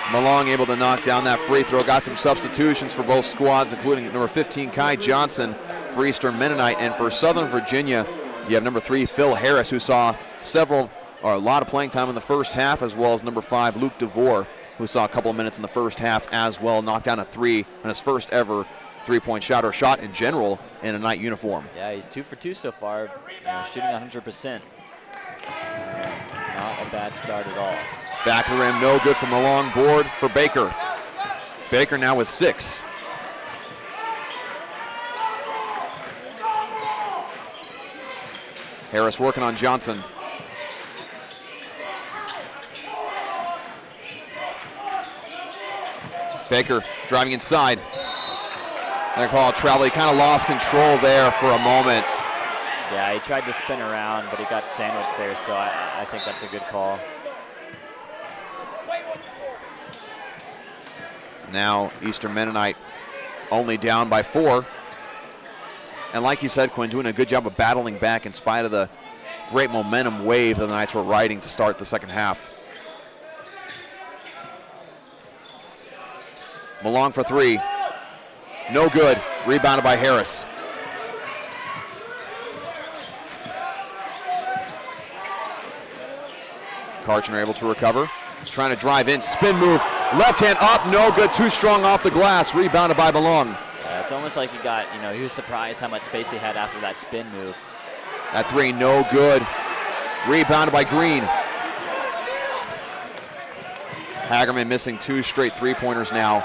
Malong able to knock down that free throw. Got some substitutions for both squads, including number 15, Kai Johnson, for Eastern Mennonite. And for Southern Virginia, you have number 3, Phil Harris, who saw a lot of playing time in the first half, as well as number 5, Luke DeVore, who saw a couple of minutes in the first half as well. Knocked down a 3 on his first ever three-point shot, or shot in general, in a Knight uniform. Yeah, he's 2 for 2 so far, shooting 100%. Not a bad start at all. Back of the rim, no good from the long board for Baker. Baker now with 6. Harris working on Johnson. Baker driving inside. They call it travel. He kind of lost control there for a moment. Yeah, he tried to spin around, but he got sandwiched there, so I think that's a good call. Now Eastern Mennonite only down by 4. And like you said, Quinn, doing a good job of battling back in spite of the great momentum wave that the Knights were riding to start the second half. Malong for 3. No good. Rebounded by Harris. Karchner able to recover. Trying to drive in. Spin move. Left hand up. No good. Too strong off the glass. Rebounded by Malong. Yeah, it's almost like he was surprised how much space he had after that spin move. That 3 no good. Rebounded by Green. Hagerman missing 2 straight three-pointers now.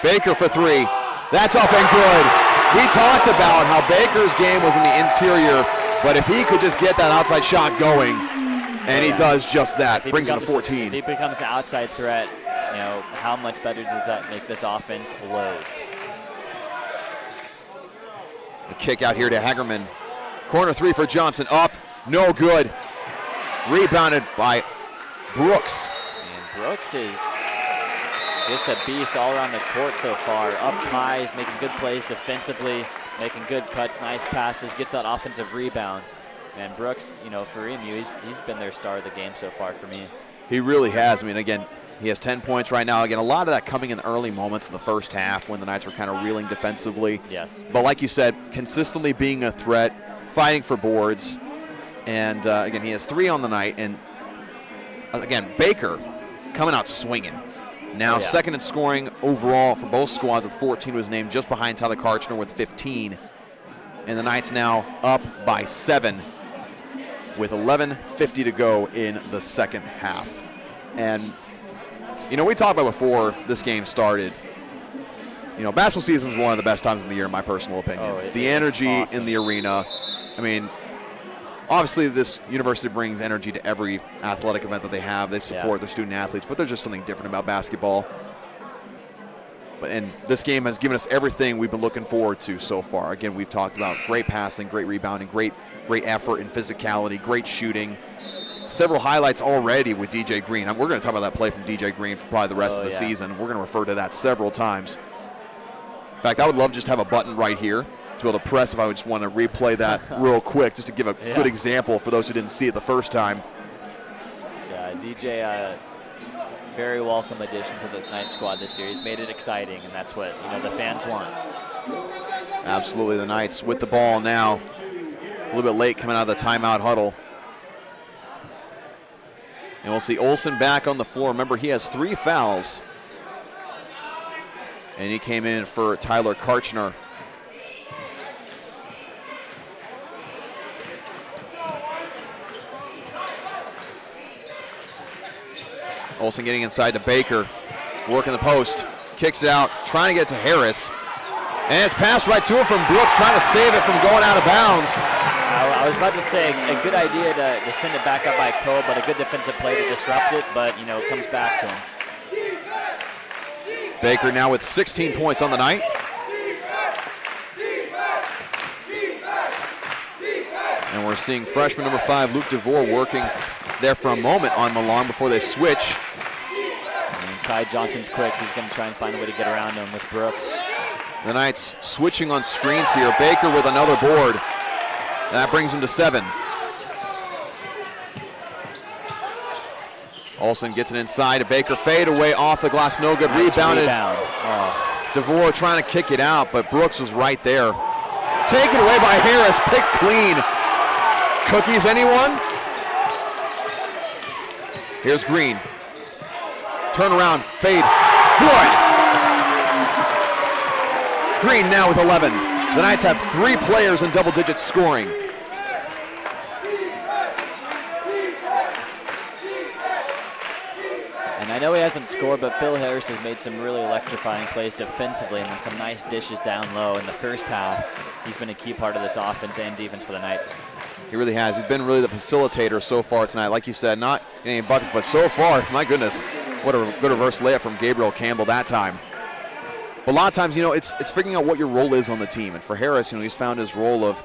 Baker for 3. That's up and good. We talked about how Baker's game was in the interior, but if he could just get that outside shot going, and he does just that, brings him to 14. If he becomes the outside threat, you know, how much better does that make this offense? Loads. The kick out here to Hagerman. Corner 3 for Johnson. Up. No good. Rebounded by Brooks. And Brooks is just a beast all around the court so far. Up high, he's making good plays defensively, making good cuts, nice passes, gets that offensive rebound. And Brooks, you know, for EMU, he's been their star of the game so far for me. He really has. I mean, again, he has 10 points right now. Again, a lot of that coming in the early moments in the first half when the Knights were kind of reeling defensively. Yes. But like you said, consistently being a threat, fighting for boards. And, again, he has 3 on the night. And, again, Baker coming out swinging. Now second in scoring overall for both squads with 14 was named, just behind Tyler Karchner with 15. And the Knights now up by 7 with 11:50 to go in the second half. And, you know, we talked about before this game started, you know, basketball season is one of the best times in the year, in my personal opinion. The energy awesome in the arena. I mean, obviously this university brings energy to every athletic event that they have. They support their student athletes, but there's just something different about basketball. And this game has given us everything we've been looking forward to so far. Again, we've talked about great passing, great rebounding, great effort and physicality, great shooting. Several highlights already with DJ Green. We're going to talk about that play from DJ Green for probably the rest of the season. We're going to refer to that several times. In fact, I would love just to have a button right here to be able to press if I would just want to replay that real quick, just to give a good example for those who didn't see it the first time. Yeah, DJ, very welcome addition to this Knights squad this year. He's made it exciting, and that's what, you know, the fans want. Absolutely, the Knights with the ball now. A little bit late coming out of the timeout huddle. And we'll see Olsen back on the floor. Remember, he has 3 fouls. And he came in for Tyler Karchner. Olsen getting inside to Baker, working the post, kicks it out, trying to get to Harris. And it's passed right to him from Brooks, trying to save it from going out of bounds. I was about to say a good idea to send it back up by Cole, but a good defensive play to disrupt it, but, you know, it comes back to him. Baker now with 16 points on the night. we're seeing freshman number 5, Luke DeVore, working there for a moment on Milan before they switch. And Kai Johnson's quick, so he's going to try and find a way to get around him with Brooks. The Knights switching on screens here. Baker with another board. That brings him to 7. Olsen gets it inside to Baker. Fade away off the glass. No good. Nice Rebounded. Rebound. Oh. DeVore trying to kick it out, but Brooks was right there. Taken away by Harris. Picked clean. Cookies, anyone? Here's Green. Turn around. Fade. Good. Green now with 11. The Knights have 3 players in double digits scoring. And I know he hasn't scored, but Phil Harris has made some really electrifying plays defensively and then some nice dishes down low in the first half. He's been a key part of this offense and defense for the Knights. He really has. He's been really the facilitator so far tonight. Like you said, not getting any buckets, but so far, my goodness, what a good reverse layup from Gabriel Campbell that time. But a lot of times, it's figuring out what your role is on the team. And for Harris, he's found his role of,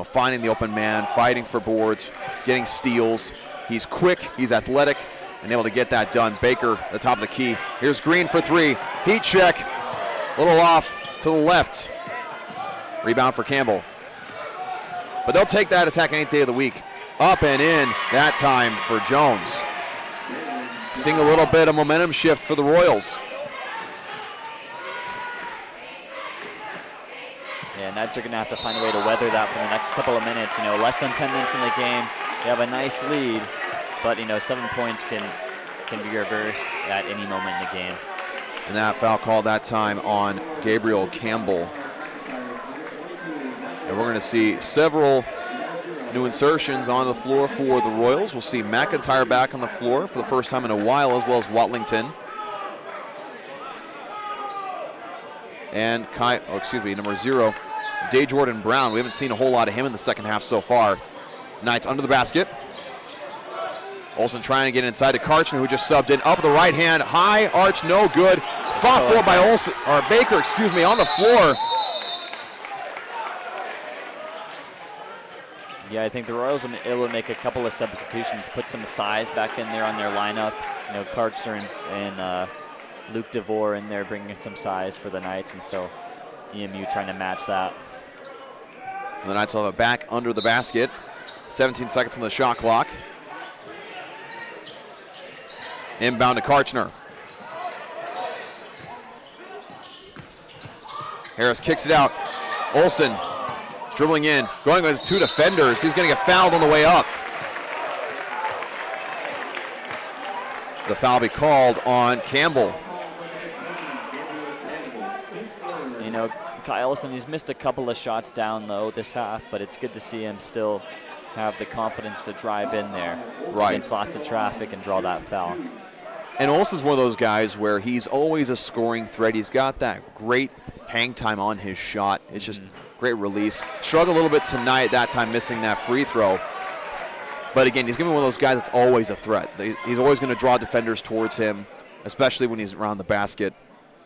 finding the open man, fighting for boards, getting steals. He's quick, he's athletic, and able to get that done. Baker, the top of the key. Here's Green for 3. Heat check. A little off to the left. Rebound for Campbell. But they'll take that attack any day of the week. Up and in that time for Jones. Seeing a little bit of momentum shift for the Royals. Yeah, Knights are going to have to find a way to weather that for the next couple of minutes. Less than 10 minutes in the game. They have a nice lead, but 7 points can be reversed at any moment in the game. And that foul call that time on Gabriel Campbell. And we're going to see several new insertions on the floor for the Royals. We'll see McIntyre back on the floor for the first time in a while, as well as Watlington. And number 0, Jordan Brown. We haven't seen a whole lot of him in the second half so far. Knights under the basket. Olsen trying to get inside to Karchner, who just subbed in. Up the right hand, high arch, no good. Fought for by Baker, on the floor. Yeah, I think the Royals will be able to make a couple of substitutions, put some size back in there on their lineup. Karchner and Luke DeVore in there bringing some size for the Knights, and so EMU trying to match that. The Knights will have it back under the basket. 17 seconds on the shot clock. Inbound to Karchner. Harris kicks it out. Olsen dribbling in, going with his 2 defenders. He's going to get fouled on the way up. The foul be called on Campbell. Kyle Olsen, he's missed a couple of shots down low this half, but it's good to see him still have the confidence to drive in there against lots of traffic and draw that foul. And Olsen's one of those guys where he's always a scoring threat. He's got that great hang time on his shot. It's just great release. Struggled a little bit tonight, that time missing that free throw. But again, he's going to be one of those guys that's always a threat. He's always going to draw defenders towards him, especially when he's around the basket.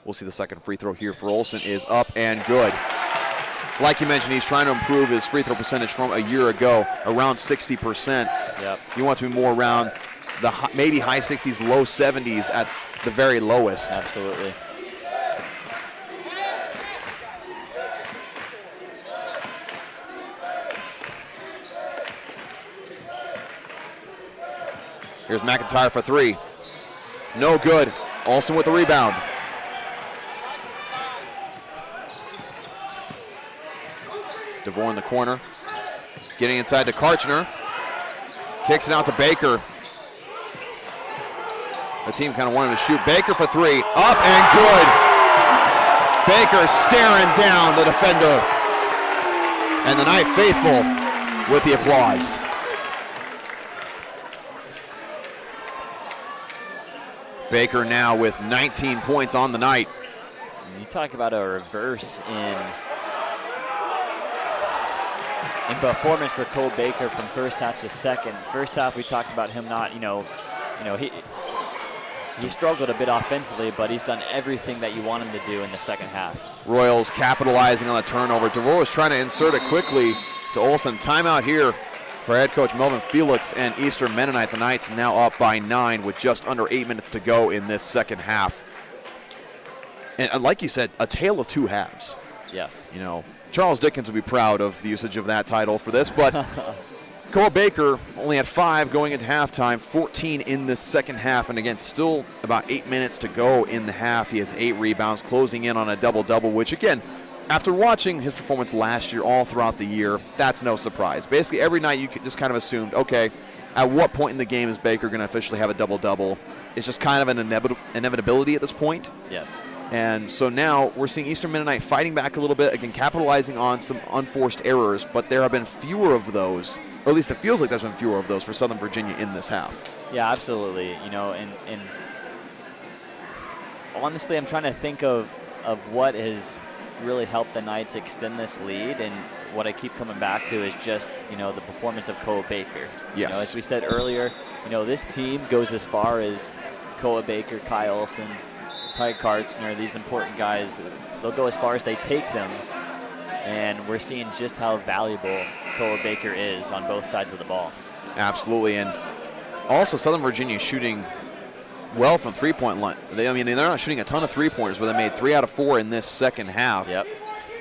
We'll see the second free throw here for Olsen is up and good. Like you mentioned, he's trying to improve his free throw percentage from a year ago, around 60%. Yep. He wants to be more around the maybe high 60s, low 70s at the very lowest. Absolutely. Here's McIntyre for 3. No good. Olsen with the rebound. DeVore in the corner. Getting inside to Karchner. Kicks it out to Baker. The team kind of wanted to shoot. Baker for 3. Up and good. Baker staring down the defender. And the Knight faithful with the applause. Baker now with 19 points on the night. You talk about a reverse in performance for Cole Baker from first half to second. First half we talked about him not, he struggled a bit offensively, but he's done everything that you want him to do in the second half. Royals capitalizing on the turnover. DeVore was trying to insert it quickly to Olsen. Timeout here for head coach Melvin Felix and Eastern Mennonite. The Knights now up by 9 with just under 8 minutes to go in this second half. And like you said, a tale of two halves. Yes. You know, Charles Dickens would be proud of the usage of that title for this, but Cole Baker only had 5 going into halftime, 14 in this second half, and again, still about 8 minutes to go in the half. He has 8 rebounds, closing in on a double-double, which again, after watching his performance last year, all throughout the year, that's no surprise. Basically, every night you just kind of assumed, okay, at what point in the game is Baker going to officially have a double-double? It's just kind of an inevitability at this point. Yes. And so now we're seeing Eastern Mennonite fighting back a little bit, again, capitalizing on some unforced errors, but there have been fewer of those, or at least it feels like there's been fewer of those for Southern Virginia in this half. Yeah, absolutely. You know, and honestly, I'm trying to think of what has really helped the Knights extend this lead, and what I keep coming back to is just, you know, the performance of Koa Baker. Yes. You know, as we said earlier, you know, this team goes as far as Koa Baker, Kai Olson, Ty Karchner, these important guys. They'll go as far as they take them, and we're seeing just how valuable Koa Baker is on both sides of the ball. Absolutely, and also Southern Virginia shooting well from three-point line. They're not shooting a ton of three-pointers, but they made 3 out of 4 in this second half. Yep.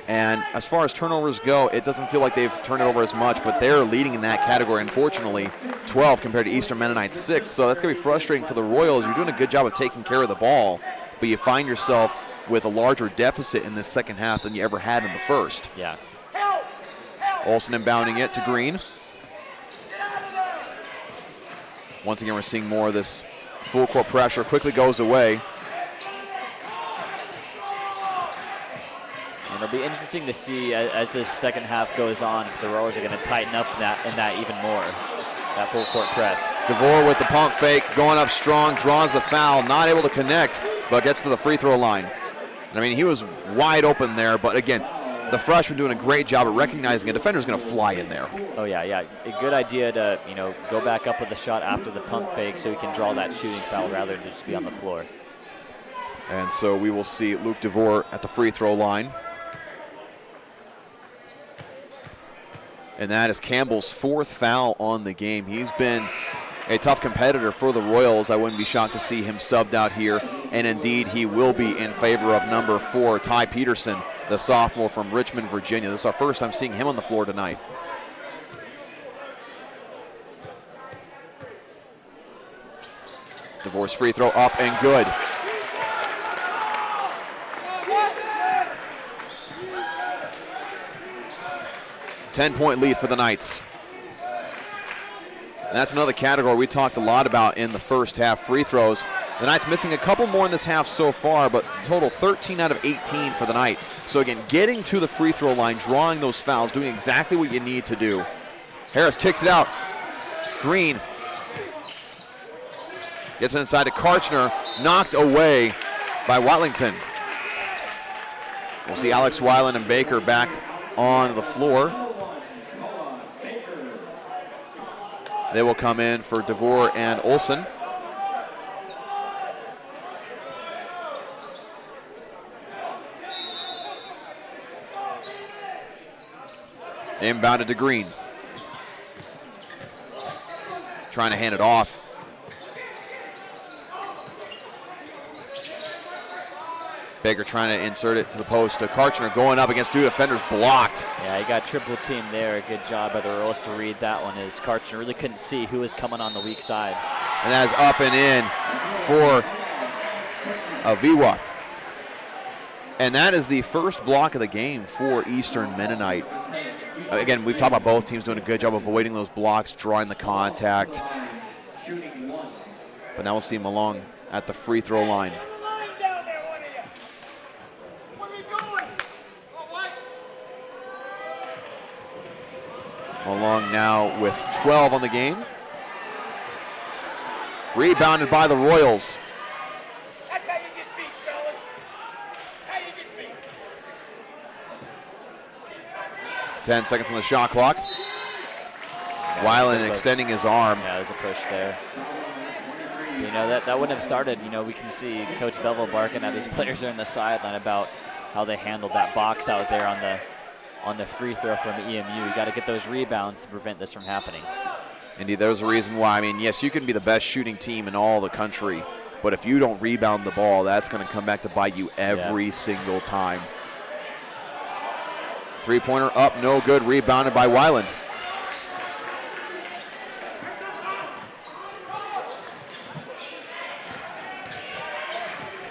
And as far as turnovers go, it doesn't feel like they've turned it over as much, but they're leading in that category, unfortunately, 12 compared to Eastern Mennonite 6. So that's going to be frustrating for the Royals. You're doing a good job of taking care of the ball, but you find yourself with a larger deficit in this second half than you ever had in the first. Yeah. Olsen inbounding it to Green. Once again, we're seeing more of this full court pressure. Quickly goes away. And it'll be interesting to see as this second half goes on if the Royals are going to tighten up in that even more, that full court press. DeVore with the pump fake, going up strong, draws the foul, not able to connect, but gets to the free throw line. I mean, he was wide open there, but again, the freshman doing a great job at recognizing a defender's going to fly in there. Oh yeah, yeah. A good idea to, you know, go back up with the shot after the pump fake so he can draw that shooting foul rather than just be on the floor. And so we will see Luke DeVore at the free throw line. And that is Campbell's 4th foul on the game. He's been a tough competitor for the Royals. I wouldn't be shocked to see him subbed out here. And indeed, he will be in favor of number 4, Ty Peterson, the sophomore from Richmond, Virginia. This is our first time seeing him on the floor tonight. DeVore's free throw up and good. Ten-point lead for the Knights. And that's another category we talked a lot about in the first half, free throws. The Knights missing a couple more in this half so far, but total 13 out of 18 for the night. So again, getting to the free throw line, drawing those fouls, doing exactly what you need to do. Harris kicks it out. Green gets it inside to Karchner, knocked away by Watlington. We'll see Alex Weiland and Baker back on the floor. They will come in for DeVore and Olsen. Inbounded to Green. Trying to hand it off. Baker trying to insert it to the post to Karchner, going up against 2 defenders, blocked. Yeah, he got triple team there. A good job by the Royals to read that one, as Karchner really couldn't see who was coming on the weak side. And that is up and in for Aviwa. And that is the first block of the game for Eastern Mennonite. Again, we've talked about both teams doing a good job of avoiding those blocks, drawing the contact. But now we'll see Malong at the free throw line. Malong now with 12 on the game. Rebounded by the Royals. That's how you get beat, fellas. That's how you get beat. 10 seconds on the shot clock. Weiland extending his arm. Yeah, there's a push there. You know, that wouldn't have started. You know, we can see Coach Bevel barking at his players there on the sideline about how they handled that box out there on on the free throw from EMU. You got to get those rebounds to prevent this from happening. Indeed, there's a reason why. I mean, yes, you can be the best shooting team in all the country, but if you don't rebound the ball, that's going to come back to bite you every single time. Three-pointer up, no good, rebounded by Weiland.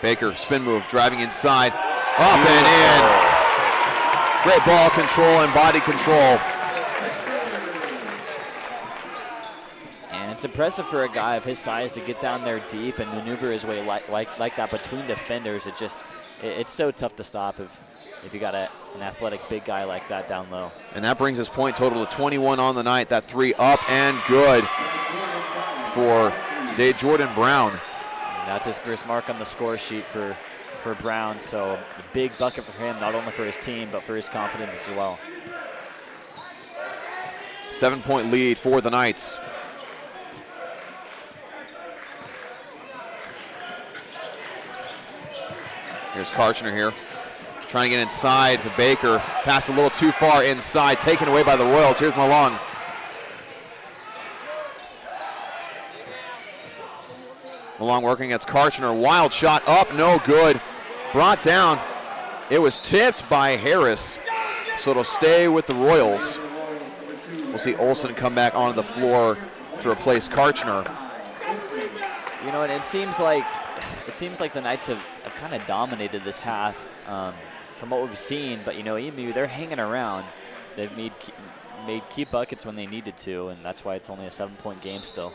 Baker, spin move, driving inside, up and in. Great ball control and body control. And it's impressive for a guy of his size to get down there deep and maneuver his way like that between defenders. It's so tough to stop if you got an athletic big guy like that down low. And that brings his point total to 21 on the night. That three up and good for Jordan Brown. And that's his first mark on the score sheet for Brown. So a big bucket for him, not only for his team, but for his confidence as well. 7-point lead for the Knights. Here's Karchner here, trying to get inside to Baker. Pass a little too far inside, taken away by the Royals. Here's Malong. Malong working against Karchner. Wild shot up, no good. Brought down. It was tipped by Harris, so it'll stay with the Royals. We'll see Olsen come back onto the floor to replace Karchner. You know, and it seems like the Knights have kind of dominated this half from what we've seen. But, you know, EMU, they're hanging around. They've made key buckets when they needed to, and that's why it's only a 7-point game still.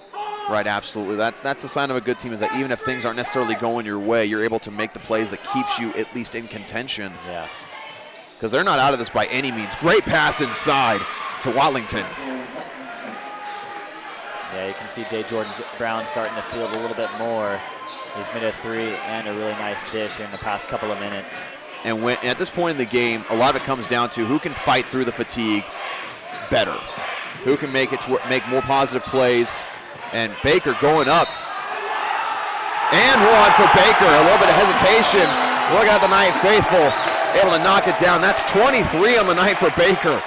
Right, absolutely. That's the sign of a good team, is that even if things aren't necessarily going your way, you're able to make the plays that keeps you at least in contention. Yeah. Because they're not out of this by any means. Great pass inside to Watlington. Yeah, you can see Jordan Brown starting to field a little bit more. He's made a three and a really nice dish here in the past couple of minutes. And at this point in the game, a lot of it comes down to who can fight through the fatigue better, who can make more positive plays. And Baker going up. And one for Baker. A little bit of hesitation. Look at the Knight faithful, able to knock it down. That's 23 on the night for Baker.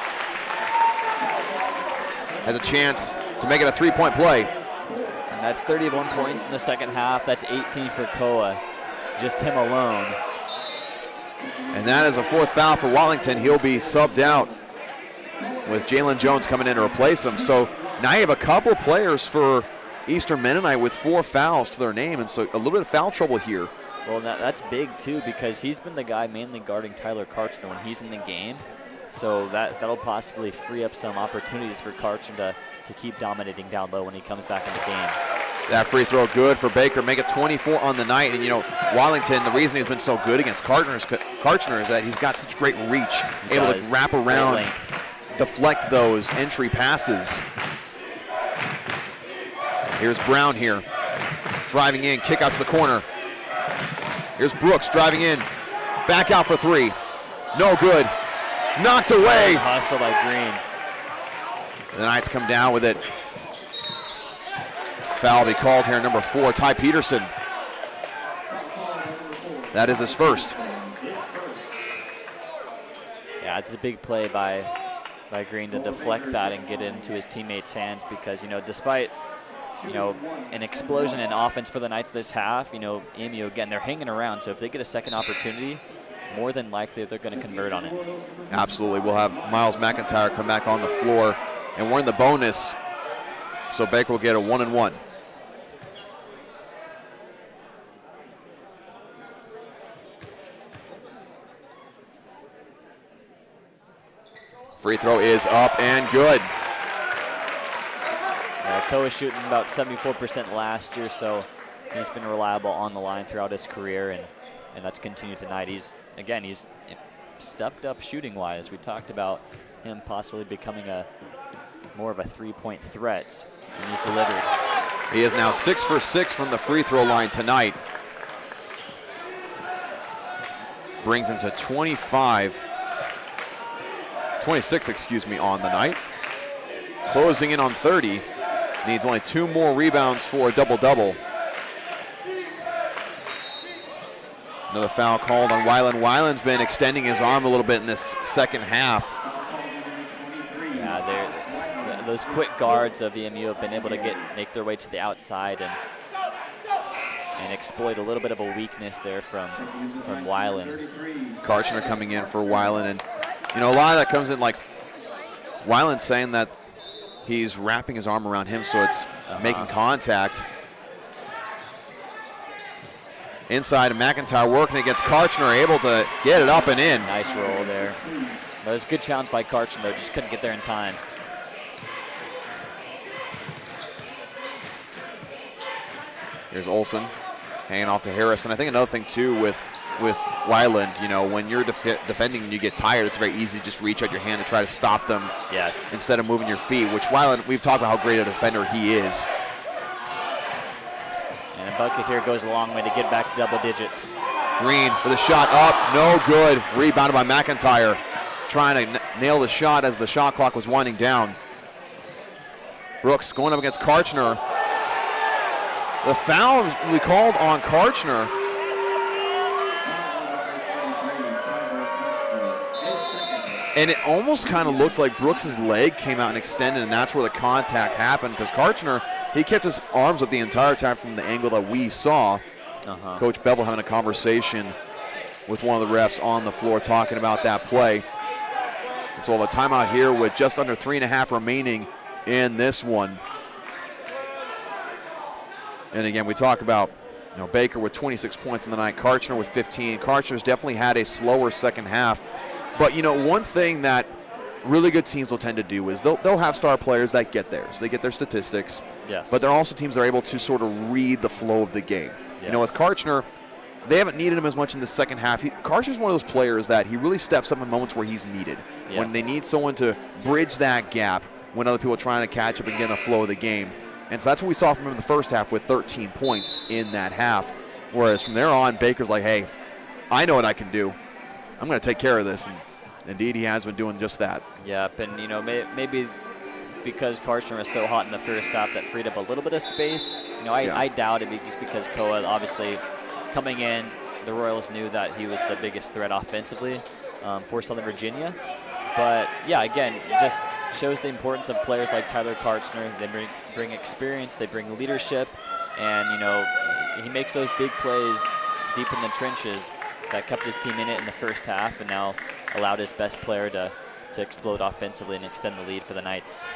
Has a chance to make it a 3-point play. And that's 31 points in the second half. That's 18 for Koa, just him alone. And that is a fourth foul for Watlington. He'll be subbed out with Jalen Jones coming in to replace him. So now you have a couple players for Eastern Mennonite with 4 fouls to their name, and so a little bit of foul trouble here. Well, that's big too, because he's been the guy mainly guarding Tyler Karchner when he's in the game. So that'll possibly free up some opportunities for Karchner to keep dominating down low when he comes back in the game. That free throw good for Baker, make it 24 on the night. And you know, Watlington, the reason he's been so good against Karchner is that he's got such great reach, able to wrap around, deflect those entry passes. Here's Brown here, driving in, kick out to the corner. Here's Brooks driving in, back out for three. No good, knocked away. Hustle by Green. The Knights come down with it. Foul be called here, number 4, Ty Peterson. That is his first. Yeah, it's a big play by Green to deflect that and get it into his teammates' hands, because, you know, despite, you know, an explosion in offense for the Knights this half, you know, EMU, again, they're hanging around. So if they get a second opportunity, more than likely they're going to convert on it. Absolutely. We'll have Miles McIntyre come back on the floor, and we're in the bonus, so Baker will get a 1-and-1. Free throw is up and good. Koa shooting about 74% last year, so he's been reliable on the line throughout his career, and that's continued tonight. He's stepped up shooting-wise. We talked about him possibly becoming more of a three-point threat, and he's delivered. He is now 6 for 6 from the free throw line tonight. Brings him to 26 on the night. Closing in on 30. Needs only 2 more rebounds for a double-double. Another foul called on Weiland. Weiland's been extending his arm a little bit in this second half. Yeah, those quick guards of EMU have been able to make their way to the outside and exploit a little bit of a weakness there from Weiland. Karchner coming in for Weiland, and a lot of that comes in like Weiland saying that he's wrapping his arm around him, so it's making contact. Inside, McIntyre working against Karchner, able to get it up and in. Nice roll there. That was a good challenge by Karchner, though, just couldn't get there in time. Here's Olsen hanging off to Harris. And I think another thing, too, with Weiland, when you're defending and you get tired, it's very easy to just reach out your hand and try to stop them. Yes. Instead of moving your feet, which Weiland, we've talked about how great a defender he is. And a bucket here goes a long way to get back to double digits. Green with a shot up, no good. Rebounded by McIntyre, trying to nail the shot as the shot clock was winding down. Brooks going up against Karchner. The foul we called on Karchner. And it almost kind of looked like Brooks' leg came out and extended, and that's where the contact happened, because Karchner, he kept his arms up the entire time from the angle that we saw. Coach Bevel having a conversation with one of the refs on the floor talking about that play. And so we'll have a timeout here with just under 3.5 remaining in this one. And again, we talk about Baker with 26 points in the night, Karchner with 15. Karchner's definitely had a slower second half. But, one thing that really good teams will tend to do is they'll have star players that get theirs. They get their statistics. Yes. But there are also teams that are able to sort of read the flow of the game. Yes. With Karchner, they haven't needed him as much in the second half. Karchner's one of those players that he really steps up in moments where he's needed. Yes. When they need someone to bridge that gap when other people are trying to catch up and get in the flow of the game. And so that's what we saw from him in the first half with 13 points in that half. Whereas from there on, Baker's like, hey, I know what I can do. I'm going to take care of this. And indeed, he has been doing just that. Yep, and maybe because Karchner was so hot in the first half that freed up a little bit of space. I doubt it just because Koa obviously coming in, the Royals knew that he was the biggest threat offensively for Southern Virginia. But yeah, again, it just shows the importance of players like Tyler Karchner. They bring experience, they bring leadership, and he makes those big plays deep in the trenches that kept his team in it in the first half and now allowed his best player to explode offensively and extend the lead for the Knights.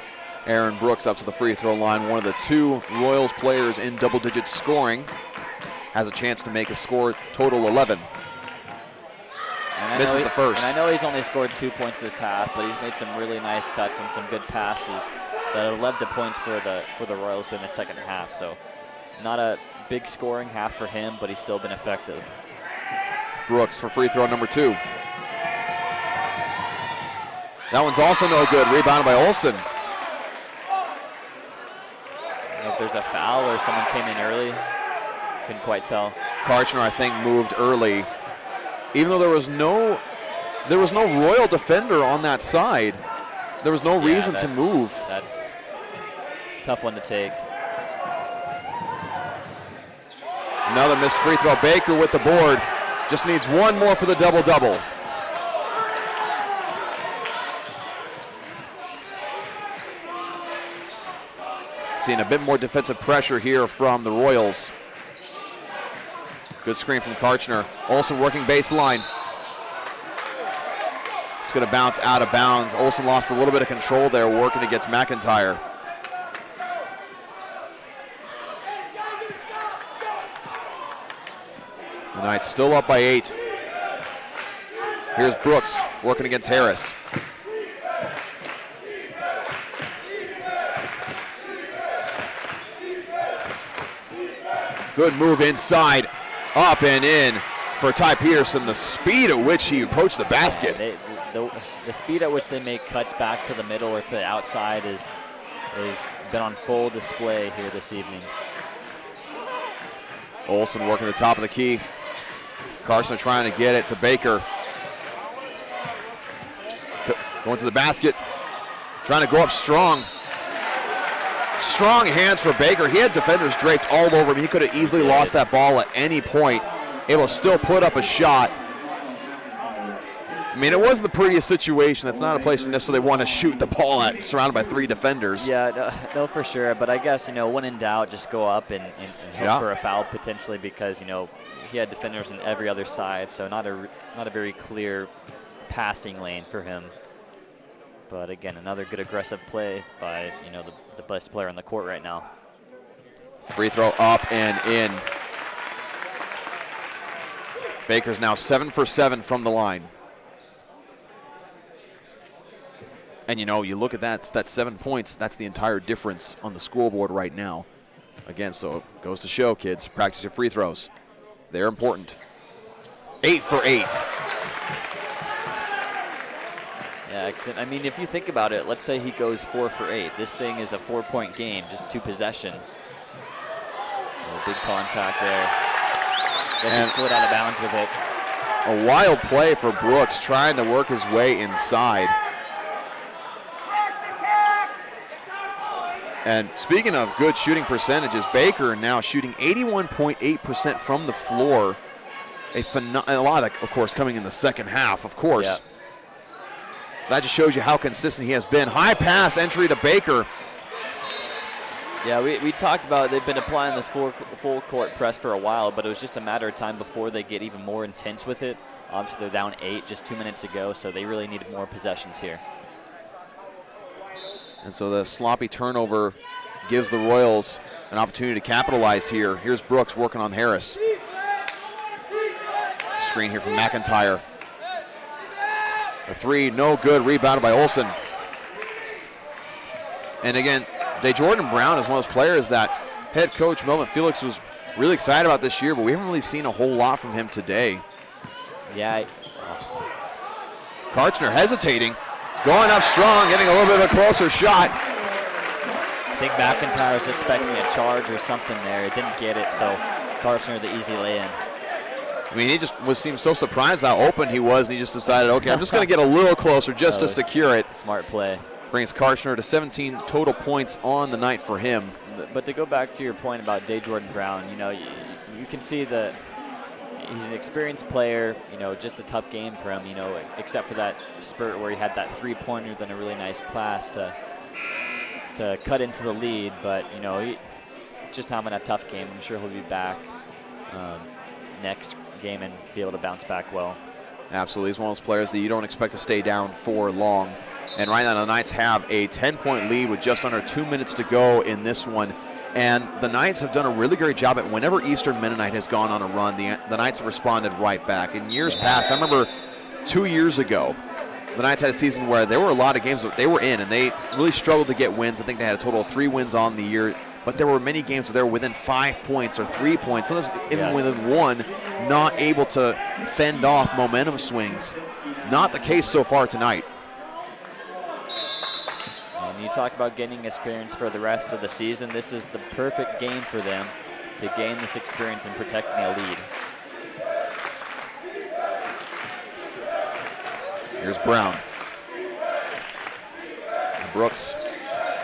Aaron Brooks up to the free throw line, one of the two Royals players in double-digit scoring, has a chance to make a score total 11. Misses the first. And I know he's only scored 2 points this half, but he's made some really nice cuts and some good passes that have led to points for the Royals in the second half. So not a big scoring half for him, but he's still been effective. Brooks for free throw number 2. That one's also no good. Rebounded by Olsen. I don't know if there's a foul or someone came in early. Couldn't quite tell. Karchner, I think, moved early. Even though there was no Royal defender on that side, there was no reason to move. That's a tough one to take. Another missed free throw. Baker with the board. Just needs one more for the double-double. Seeing a bit more defensive pressure here from the Royals. Good screen from Karchner. Olsen working baseline. It's going to bounce out of bounds. Olsen lost a little bit of control there working against McIntyre. The Knights still up by 8. Here's Brooks working against Harris. Good move inside, up and in for Ty Peterson. The speed at which he approached the basket. The speed at which they make cuts back to the middle or to the outside is been on full display here this evening. Olsen working the top of the key. Karchner trying to get it to Baker. Going to the basket, trying to go up strong. Strong hands for Baker. He had defenders draped all over him. He could have easily lost that ball at any point. Able to still put up a shot. I mean, it wasn't the prettiest situation. That's not a place you necessarily want to shoot the ball at, surrounded by 3 defenders. Yeah, no, for sure. But I guess, when in doubt, just go up and hope for a foul potentially, because, he had defenders on every other side, so not a very clear passing lane for him. But again, another good aggressive play by, the best player on the court right now. Free throw up and in. Baker's now 7 for 7 from the line. And you look at that's 7 points. That's the entire difference on the scoreboard right now. Again, so it goes to show, kids, practice your free throws. They're important. 8 for 8. Yeah, I mean, if you think about it, let's say he goes 4 for 8. This thing is a 4-point game, just 2 possessions. Big contact there. Guess he slid out of bounds with it. A wild play for Brooks, trying to work his way inside. And speaking of good shooting percentages, Baker now shooting 81.8% from the floor. A lot of that, of course, coming in the second half, of course. Yeah. That just shows you how consistent he has been. High pass entry to Baker. Yeah, we talked about they've been applying this full court press for a while, but it was just a matter of time before they get even more intense with it. Obviously, they're down 8 just 2 minutes ago, so they really needed more possessions here. And so the sloppy turnover gives the Royals an opportunity to capitalize here. Here's Brooks working on Harris. Screen here from McIntyre. The 3, no good, rebounded by Olsen. And again, Jordan Brown is one of those players that head coach Melvin Felix was really excited about this year, but we haven't really seen a whole lot from him today. Yeah. Karchner hesitating. Going up strong, getting a little bit of a closer shot. I think McIntyre was expecting a charge or something there. He didn't get it, so Karchner the easy lay-in. I mean, he just seemed so surprised how open he was, and he just decided, okay, I'm just going to get a little closer just to secure it. Smart play. Brings Karchner to 17 total points on the night for him. But to go back to your point about Jordan Brown, you can see that he's an experienced player, just a tough game for him, except for that spurt where he had that 3-pointer, then a really nice pass to cut into the lead. But, he just having a tough game. I'm sure he'll be back next game and be able to bounce back well. Absolutely. He's one of those players that you don't expect to stay down for long. And right now the Knights have a 10-point lead with just under 2 minutes to go in this one. And the Knights have done a really great job at whenever Eastern Mennonite has gone on a run, the Knights have responded right back. In years past, I remember 2 years ago, the Knights had a season where there were a lot of games that they were in, and they really struggled to get wins. I think they had a total of 3 wins on the year, but there were many games where they were within 5 points or 3 points, sometimes even within 1, not able to fend off momentum swings. Not the case so far tonight. You talk about gaining experience for the rest of the season. This is the perfect game for them to gain this experience in protecting a lead. Here's Brown. Brooks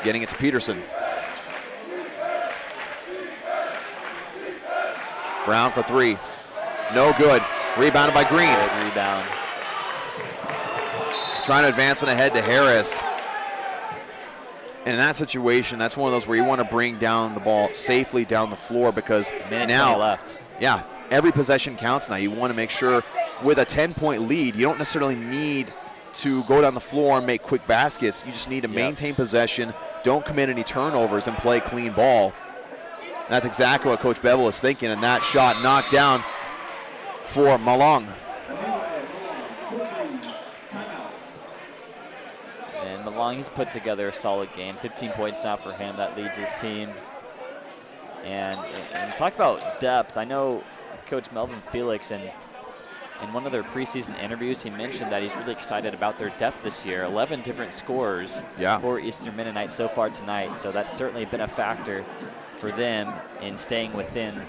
getting it to Peterson. Brown for 3. No good. Rebounded by Green. Good rebound. Trying to advance it ahead to Harris. And in that situation, that's one of those where you want to bring down the ball safely down the floor, because now, left. Yeah, every possession counts now. You want to make sure with a 10-point lead, you don't necessarily need to go down the floor and make quick baskets. You just need to maintain possession, don't commit any turnovers, and play clean ball. That's exactly what Coach Bevel is thinking, and that shot knocked down for Malong. And Malong, he's put together a solid game. 15 points now for him. That leads his team. And talk about depth. I know Coach Melvin Felix, in one of their preseason interviews, he mentioned that he's really excited about their depth this year. 11 different scorers for Eastern Mennonite so far tonight. So that's certainly been a factor for them in staying within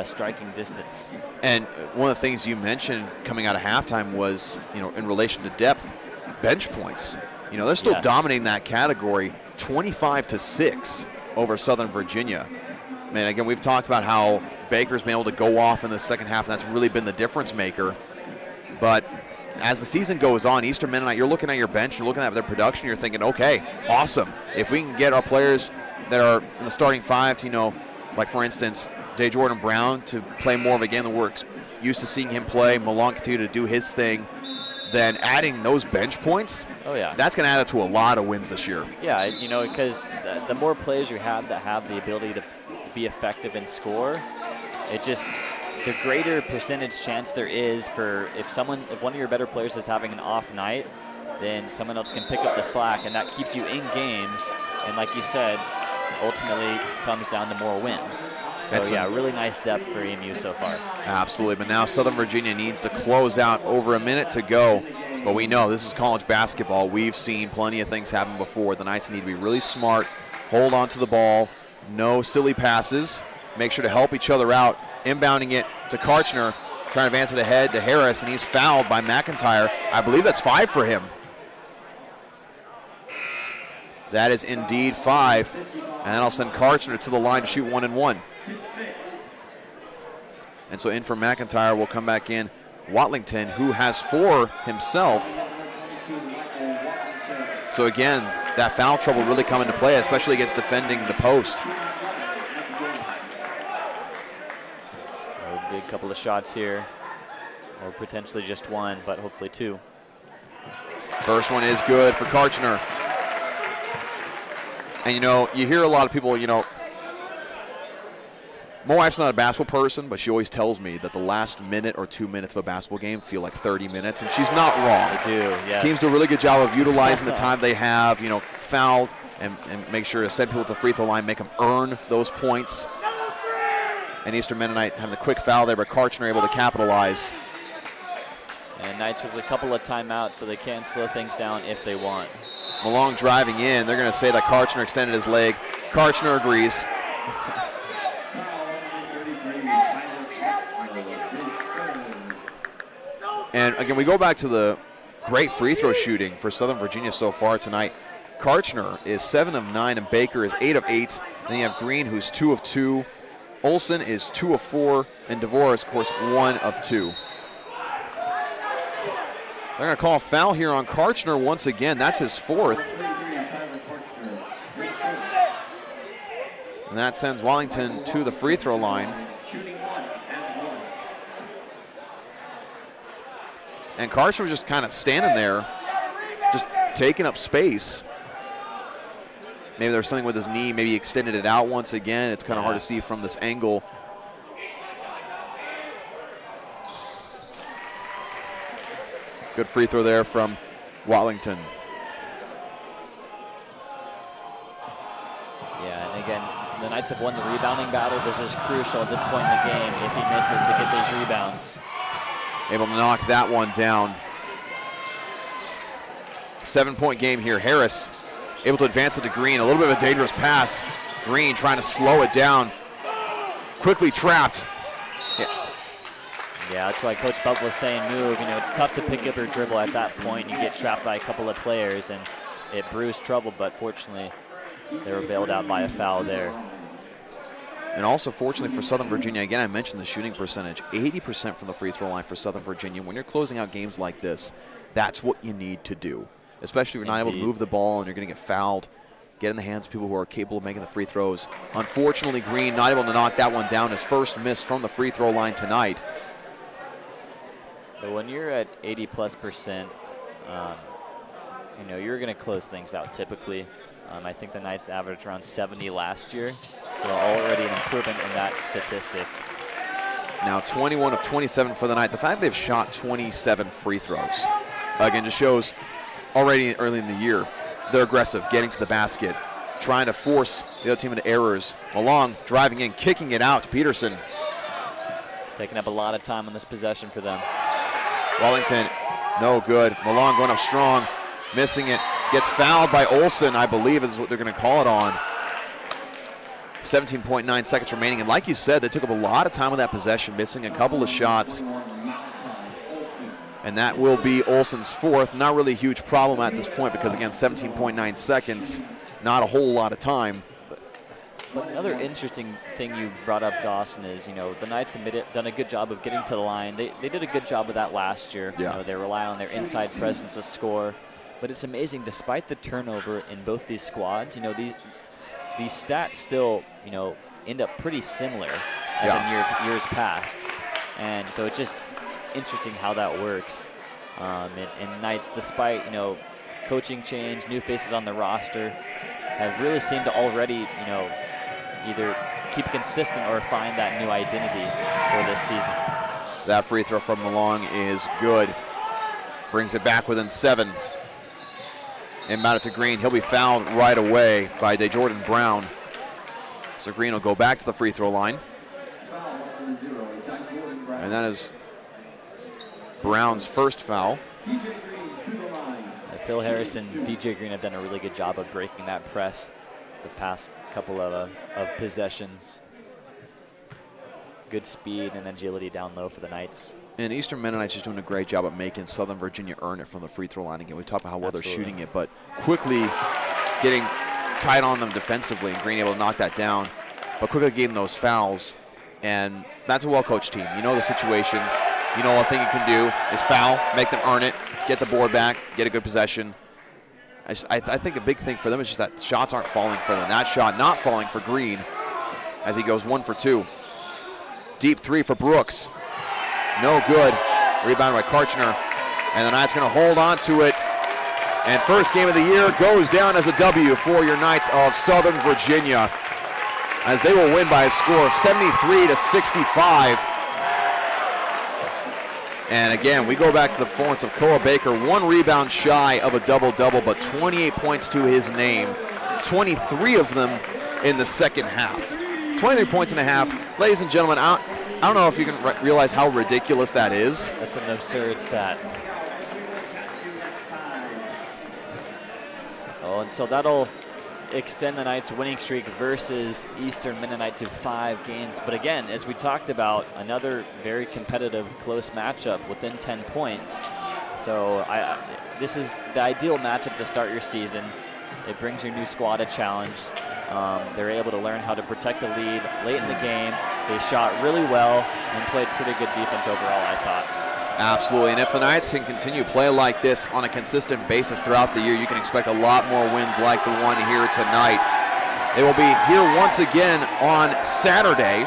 striking distance. And one of the things you mentioned coming out of halftime was, in relation to depth, bench points. They're still dominating that category, 25-6 over Southern Virginia. Man, again, we've talked about how Baker's been able to go off in the second half, and that's really been the difference maker. But as the season goes on, Eastern Mennonite, you're looking at your bench, you're looking at their production, you're thinking, okay, awesome. If we can get our players that are in the starting five to, like for instance, Day Jordan Brown to play more of a game that we're used to seeing him play, Malone continue to do his thing, then adding those bench points, that's going to add up to a lot of wins this year. Yeah, because the more players you have that have the ability to be effective and score, the greater percentage chance there is for if one of your better players is having an off night, then someone else can pick up the slack, and that keeps you in games. And like you said, ultimately comes down to more wins. So really nice depth for EMU so far. Absolutely, but now Southern Virginia needs to close out. Over a minute to go, but we know this is college basketball. We've seen plenty of things happen before. The Knights need to be really smart, hold on to the ball, no silly passes, make sure to help each other out. Inbounding it to Karchner, trying to advance it ahead to Harris, and he's fouled by McIntyre. I believe that's 5 for him. That is indeed 5, and that'll send Karchner to the line to shoot 1 and 1. And so in for McIntyre will come back in Watlington, who has 4 himself. So again, that foul trouble really come into play, especially against defending the post. A big couple of shots here, or potentially just 1, but hopefully 2. First one is good for Karchner. And you hear a lot of people, my wife's not a basketball person, but she always tells me that the last minute or 2 minutes of a basketball game feel like 30 minutes, and she's not wrong. They do, yes. Teams do a really good job of utilizing the time they have, foul and make sure to send people to the free throw line, make them earn those points. And Eastern Mennonite having the quick foul there, but Karchner able to capitalize. And Knights with a couple of timeouts, so they can slow things down if they want. Malone driving in. They're going to say that Karchner extended his leg. Karchner agrees. And again, we go back to the great free throw shooting for Southern Virginia so far tonight. Karchner is 7 of 9, and Baker is 8 of 8. Then you have Green, who's 2 of 2. Olson is 2 of 4, and DeVore is, of course, 1 of 2. They're going to call a foul here on Karchner once again. That's his 4th. And that sends Wallington to the free throw line. And Karchner was just kind of standing there, just taking up space. Maybe there was something with his knee. Maybe he extended it out once again. It's kind of hard to see from this angle. Good free throw there from Watlington. Yeah, and again, the Knights have won the rebounding battle. This is crucial at this point in the game if he misses to get those rebounds. Able to knock that one down. 7-point game here. Harris able to advance it to Green. A little bit of a dangerous pass. Green trying to slow it down. Quickly trapped. Yeah, that's why Coach Belt was saying move. It's tough to pick up your dribble at that point. You get trapped by a couple of players, and it brews trouble, but fortunately, they were bailed out by a foul there. And also, fortunately for Southern Virginia, again, I mentioned the shooting percentage, 80% from the free throw line for Southern Virginia. When you're closing out games like this, that's what you need to do, especially if you're not able to move the ball and you're going to get fouled. Get in the hands of people who are capable of making the free throws. Unfortunately, Green not able to knock that one down. His first miss from the free throw line tonight. But when you're at 80+%, you're going to close things out typically. I think the Knights averaged around 70 last year, so already an improvement in that statistic. Now 21 of 27 for the night. The fact they've shot 27 free throws, again, just shows already early in the year they're aggressive, getting to the basket, trying to force the other team into errors. Malone driving in, kicking it out to Peterson. Taking up a lot of time on this possession for them. Wallington, no good. Malone going up strong, missing it. Gets fouled by Olson, I believe is what they're going to call it on. 17.9 seconds remaining. And like you said, they took up a lot of time on that possession, missing a couple of shots. And that will be Olson's 4th. Not really a huge problem at this point because, again, 17.9 seconds, not a whole lot of time. Another interesting thing you brought up, Dawson, is, the Knights have done a good job of getting to the line. They did a good job of that last year. Yeah. They rely on their inside presence to score. But it's amazing, despite the turnover in both these squads, these stats still, end up pretty similar as in years past. And so it's just interesting how that works. And Knights, despite, coaching change, new faces on the roster, have really seemed to already, either keep consistent or find that new identity for this season. That free throw from Malong is good. Brings it back within 7. Inbound it to Green. He'll be fouled right away by DeJordan Brown. So Green will go back to the free throw line. And that is Brown's first foul. Phil Harris and DJ Green have done a really good job of breaking that press the past couple of possessions. Good speed and agility down low for the Knights. And Eastern Mennonites is doing a great job at making Southern Virginia earn it from the free throw line again. We talked about how well they're shooting it, but quickly getting tight on them defensively, and Green able to knock that down, but quickly getting those fouls. And that's a well-coached team. You know the situation. You know, one thing you can do is foul, make them earn it, get the board back, get a good possession. I think a big thing for them is just that shots aren't falling for them. That shot not falling for Green as he goes 1 for 2. Deep 3 for Brooks. No good. Rebound by Karchner. And the Knights going to hold on to it. And first game of the year goes down as a W for your Knights of Southern Virginia, as they will win by a score of 73-65. And again, we go back to the performance of Koa Baker. 1 rebound shy of a double-double, but 28 points to his name. 23 of them in the second half. 23 points and a half. Ladies and gentlemen, I don't know if you can realize how ridiculous that is. That's an absurd stat. Oh, and so that'll extend the Knights' winning streak versus Eastern Mennonite to 5 games. But again, as we talked about, another very competitive, close matchup within 10 points. So this is the ideal matchup to start your season. It brings your new squad a challenge. They're able to learn how to protect the lead late in the game. They shot really well and played pretty good defense overall, I thought. Absolutely, and if the Knights can continue to play like this on a consistent basis throughout the year, you can expect a lot more wins like the one here tonight. They will be here once again on Saturday.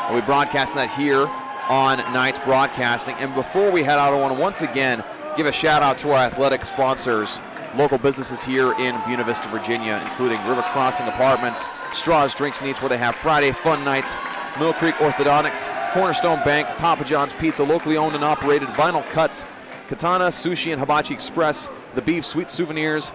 We'll be broadcasting that here on Knights Broadcasting. And before we head out, I want to once again give a shout out to our athletic sponsors, local businesses here in Buena Vista, Virginia, including River Crossing Apartments, Straws Drinks and Eats, where they have Friday fun nights, Mill Creek Orthodontics, Cornerstone Bank, Papa John's Pizza, locally owned and operated, Vinyl Cuts, Katana Sushi and Hibachi Express, The Beef Sweet Souvenirs,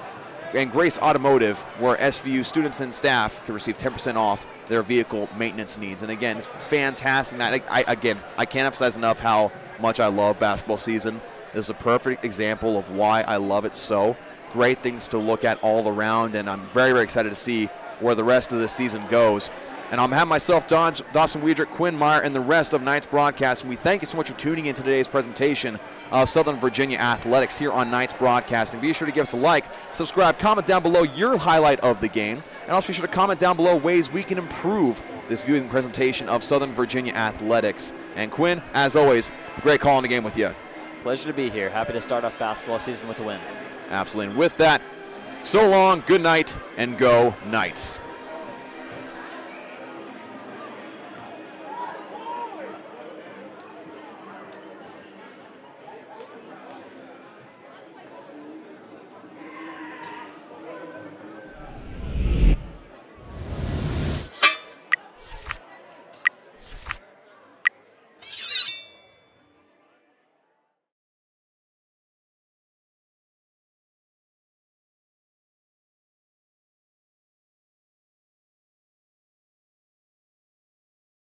and Grace Automotive, where SVU students and staff can receive 10% off their vehicle maintenance needs. And again, it's fantastic. I can't emphasize enough how much I love basketball season. This is a perfect example of why I love it so. Great things to look at all around, and I'm very, very excited to see where the rest of this season goes. And I'm having myself, Dawson Wiedrich, Quinn Meyer, and the rest of Knights Broadcasting. We thank you so much for tuning in to today's presentation of Southern Virginia Athletics here on Knights Broadcasting. Be sure to give us a like, subscribe, comment down below your highlight of the game, and also be sure to comment down below ways we can improve this viewing presentation of Southern Virginia Athletics. And Quinn, as always, great calling the game with you. Pleasure to be here. Happy to start off basketball season with a win. Absolutely. And with that, so long, good night, and go Knights.